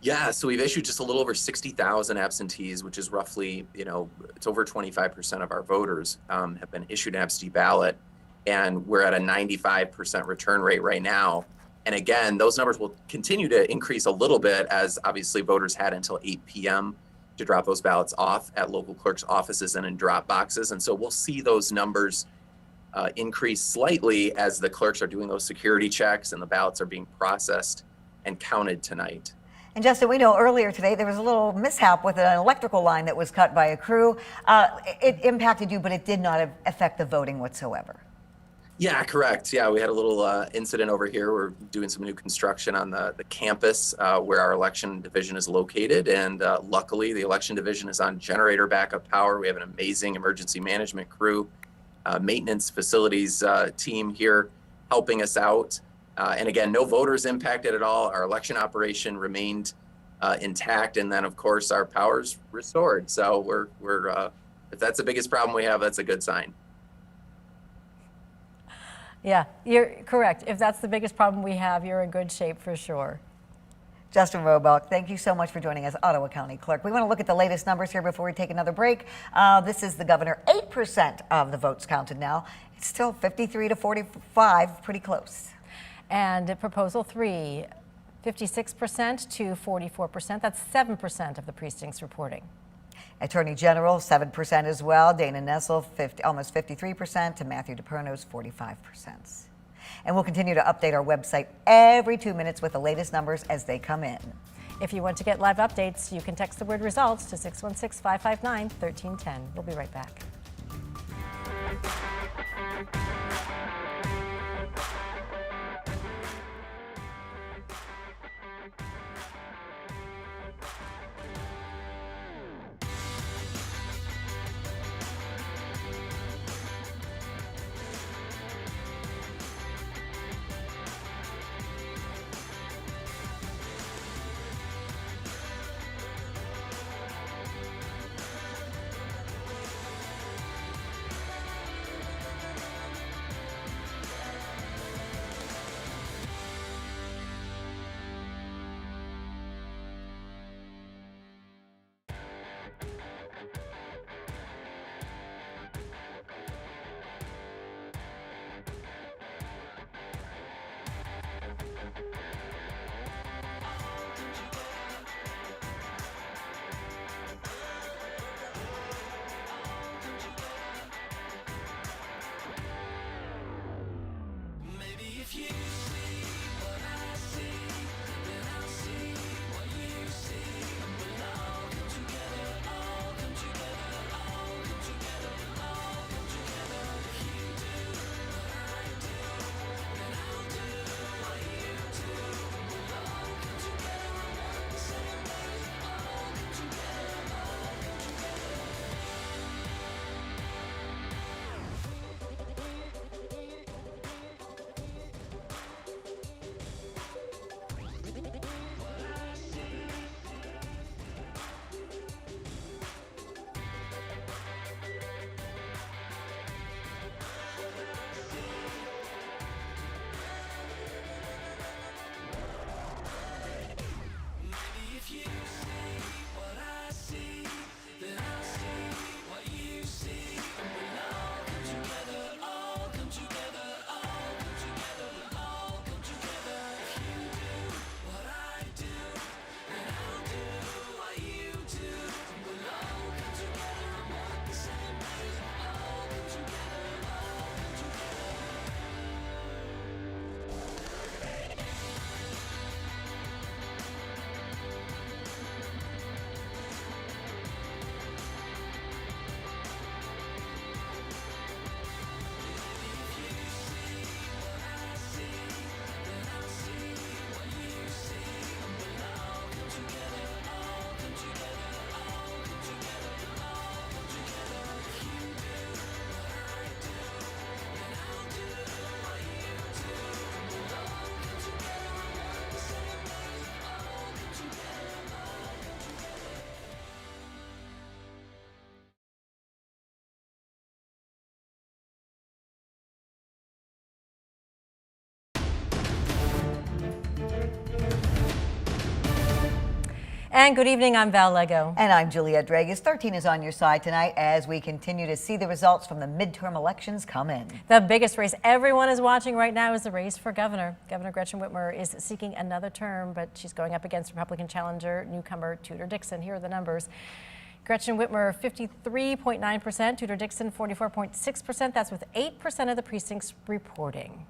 Yeah, so we've issued just a little over 60,000 absentees, which is roughly, it's over 25% of our voters have been issued an absentee ballot, and we're at a 95% return rate right now. And again, those numbers will continue to increase a little bit as obviously voters had until 8 p.m. to drop those ballots off at local clerks' offices and in drop boxes. And so we'll see those numbers increase slightly as the clerks are doing those security checks and the ballots are being processed and counted tonight. And Justin, we know earlier today there was a little mishap with an electrical line that was cut by a crew. It impacted you, but it did not affect the voting whatsoever. Yeah, correct. Yeah, we had a little incident over here. We're doing some new construction on the campus where our election division is located. And luckily, the election division is on generator backup power. We have an amazing emergency management crew, maintenance facilities team here helping us out. And again, no voters impacted at all. Our election operation remained intact. And then, of course, our power's restored. So we're if that's the biggest problem we have, that's a good sign. Yeah, you're correct. If that's the biggest problem we have, you're in good shape for sure. Justin Roebuck, thank you so much for joining us, Ottawa County Clerk. We want to look at the latest numbers here before we take another break. This is the governor, 8% of the votes counted now. It's still 53 to 45, pretty close. And Proposal 3, 56% to 44%. That's 7% of the precincts reporting. Attorney General, 7% as well. Dana Nessel, almost 53%, to Matthew DePerno's 45%. And we'll continue to update our website every 2 minutes with the latest numbers as they come in. If you want to get live updates, you can text the word results to 616-559-1310. We'll be right back. And good evening, I'm Val Lego. And I'm Juliette Dragas. 13 is on your side tonight as we continue to see the results from the midterm elections come in. The biggest race everyone is watching right now is the race for governor. Governor Gretchen Whitmer is seeking another term, but she's going up against Republican challenger newcomer Tudor Dixon. Here are the numbers. Gretchen Whitmer, 53.9%, Tudor Dixon, 44.6%. That's with 8% of the precincts reporting.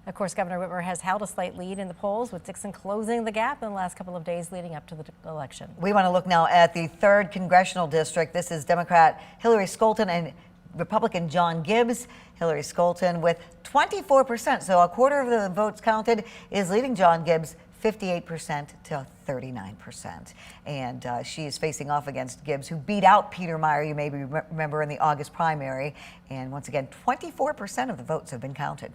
Of course, Governor Whitmer has held a slight lead in the polls, with Dixon closing the gap in the last couple of days leading up to the election. We want to look now at the 3rd Congressional District. This is Democrat Hillary Scholten and Republican John Gibbs. Hillary Scholten with 24%, so a quarter of the votes counted, is leading John Gibbs 58% to 39%. And she is facing off against Gibbs, who beat out Peter Meyer, you may remember, in the August primary. And once again, 24% of the votes have been counted.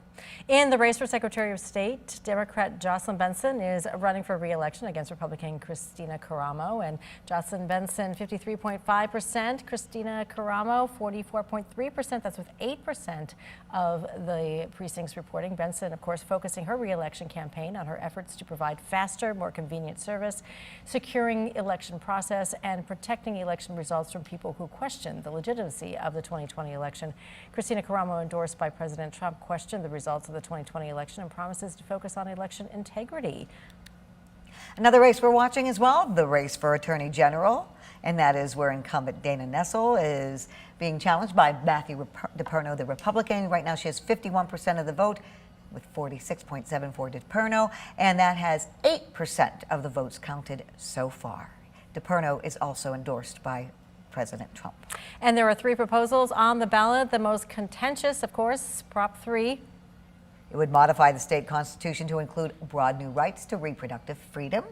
In the race for Secretary of State, Democrat Jocelyn Benson is running for re-election against Republican Christina Caramo. And Jocelyn Benson, 53.5%. Christina Caramo, 44.3%. That's with 8% of the precincts reporting. Benson, of course, focusing her re-election campaign on her efforts to provide faster, more convenient service, securing election process, and protecting election results from people who question the legitimacy of the 2020 election. Christina Caramo, endorsed by President Trump, questioned the results of the 2020 election and promises to focus on election integrity. Another race we're watching as well, the race for Attorney General, and that is where incumbent Dana Nessel is being challenged by Matthew DePerno, the Republican. Right now she has 51% of the vote, with 46.7 for DePerno, and that has 8% of the votes counted so far. DePerno is also endorsed by President Trump. And there are 3 proposals on the ballot. The most contentious, of course, Prop 3. It would modify the state constitution to include broad new rights to reproductive freedom.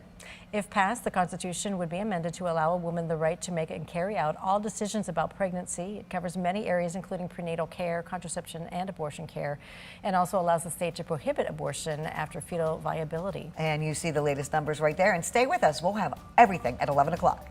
If passed, the Constitution would be amended to allow a woman the right to make and carry out all decisions about pregnancy. It covers many areas, including prenatal care, contraception, and abortion care, and also allows the state to prohibit abortion after fetal viability. And you see the latest numbers right there. And stay with us. We'll have everything at 11 o'clock.